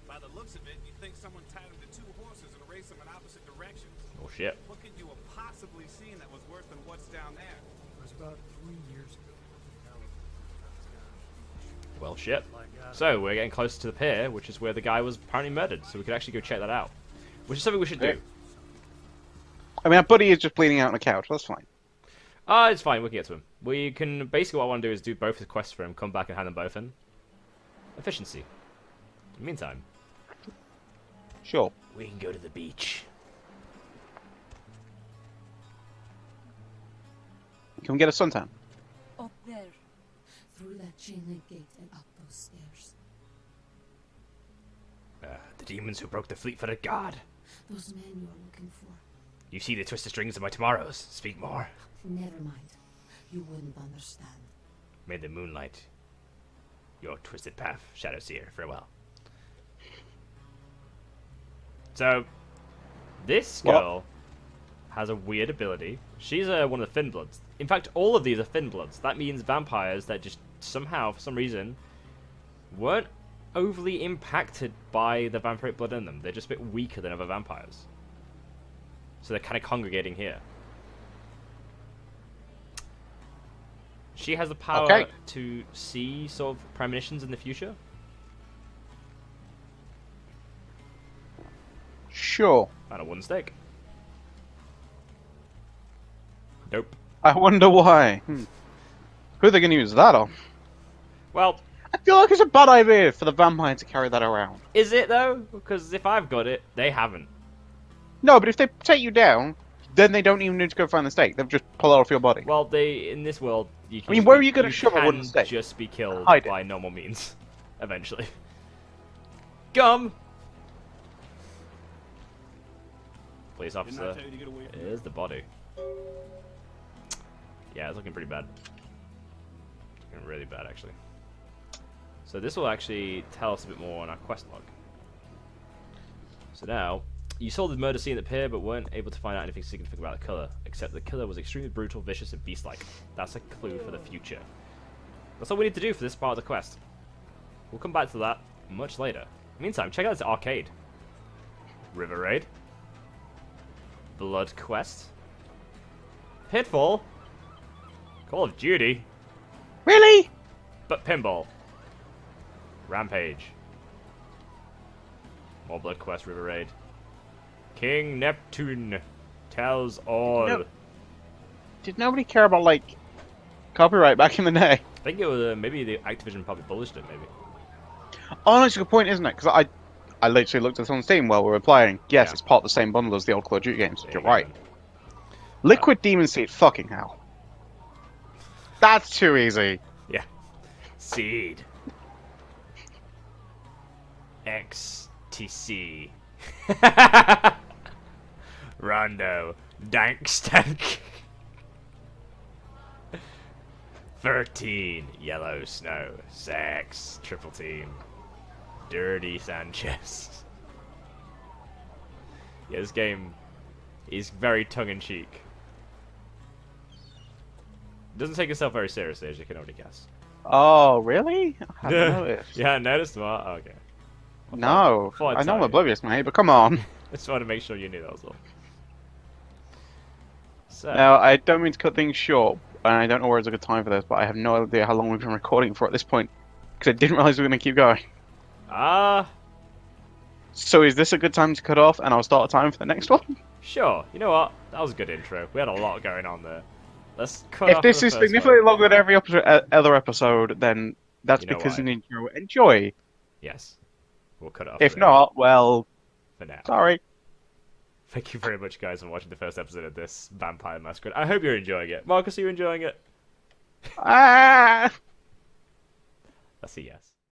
By the looks of it, you think someone tied him to 2 horses and raced them in opposite directions. Oh shit. What could you have possibly seen that was worse than what's down there? It was about 3 years ago. Well, shit. So, we're getting closer to the pier, which is where the guy was apparently murdered, so we could actually go check that out. Which is something we should do. I mean, our buddy is just bleeding out on the couch, that's fine. It's fine, we can get to him. We can, basically what I want to do is do both his quests for him, come back and hand them both in. Efficiency. In the meantime. Sure. We can go to the beach. Can we get a suntan? Up there. Through that chain link gate and up those stairs. The demons who broke the fleet-footed god. Those men you are looking for. You see the twisted strings of my tomorrows. Speak more. Never mind. You wouldn't understand. May the moonlight your twisted path, Shadow Seer. Farewell. So, this girl has a weird ability. She's one of the Thin Bloods. In fact, all of these are Thin Bloods. That means vampires that just somehow, for some reason, weren't overly impacted by the vampiric blood in them. They're just a bit weaker than other vampires. So they're kind of congregating here. She has the power to see sort of premonitions in the future. Sure. And a wooden stake. Nope. I wonder why. Who are they going to use that on? Well, I feel like it's a bad idea for the vampire to carry that around. Is it though? Because if I've got it, they haven't. No, but if they take you down, then they don't even need to go find the stake. They'll just pull it off your body. Well, in this world, you can. I mean, where are you going to shove a wooden stake? Just be killed Hide by normal means, eventually. Gum. Police officer. Here's the body. Yeah, it's looking pretty bad. It's looking really bad, actually. So this will actually tell us a bit more on our quest log. So now, you saw the murder scene at the pier, but weren't able to find out anything significant about the killer, except the killer was extremely brutal, vicious, and beast-like. That's a clue for the future. That's all we need to do for this part of the quest. We'll come back to that much later. Meantime, check out this arcade. River Raid. Blood Quest. Pitfall. Call of Duty. Really? But pinball. Rampage. More Blood Quest, River Raid. King Neptune tells all. Did nobody care about, like, copyright back in the day? I think it was maybe the Activision probably published it, maybe. Oh, that's a good point, isn't it? Because I literally looked at this on Steam while we were playing. Yes, it's part of the same bundle as the old Call of Duty games. You're right. Liquid Demon Seed, fucking hell. That's too easy. Yeah. Seed. XTC. Rondo. Dankstank. 13. Yellow Snow. Sex. Triple Team. Dirty Sanchez. Yeah, this game is very tongue-in-cheek. Doesn't take itself very seriously, as you can already guess. Oh, really? I haven't noticed. Yeah, I noticed. Well, okay. No, thought I'd I know tell I'm you. oblivious, mate, but come on. I just wanted to make sure you knew that was all. So, Now, I don't mean to cut things short, and I don't know where it's a good time for this, but I have no idea how long we've been recording for at this point, because I didn't realize we were going to keep going. So is this a good time to cut off, and I'll start a time for the next one? Sure. You know what? That was a good intro. We had a lot going on there. Let's cut If off this the is first significantly one. longer than every other episode, then that's You know because why. you enjoy. Yes. We'll cut it off. If there not, well, for now. sorry. Thank you very much, guys, for watching the first episode of this Vampire Masquerade. I hope you're enjoying it. Marcus, are you enjoying it? Ah! That's a yes.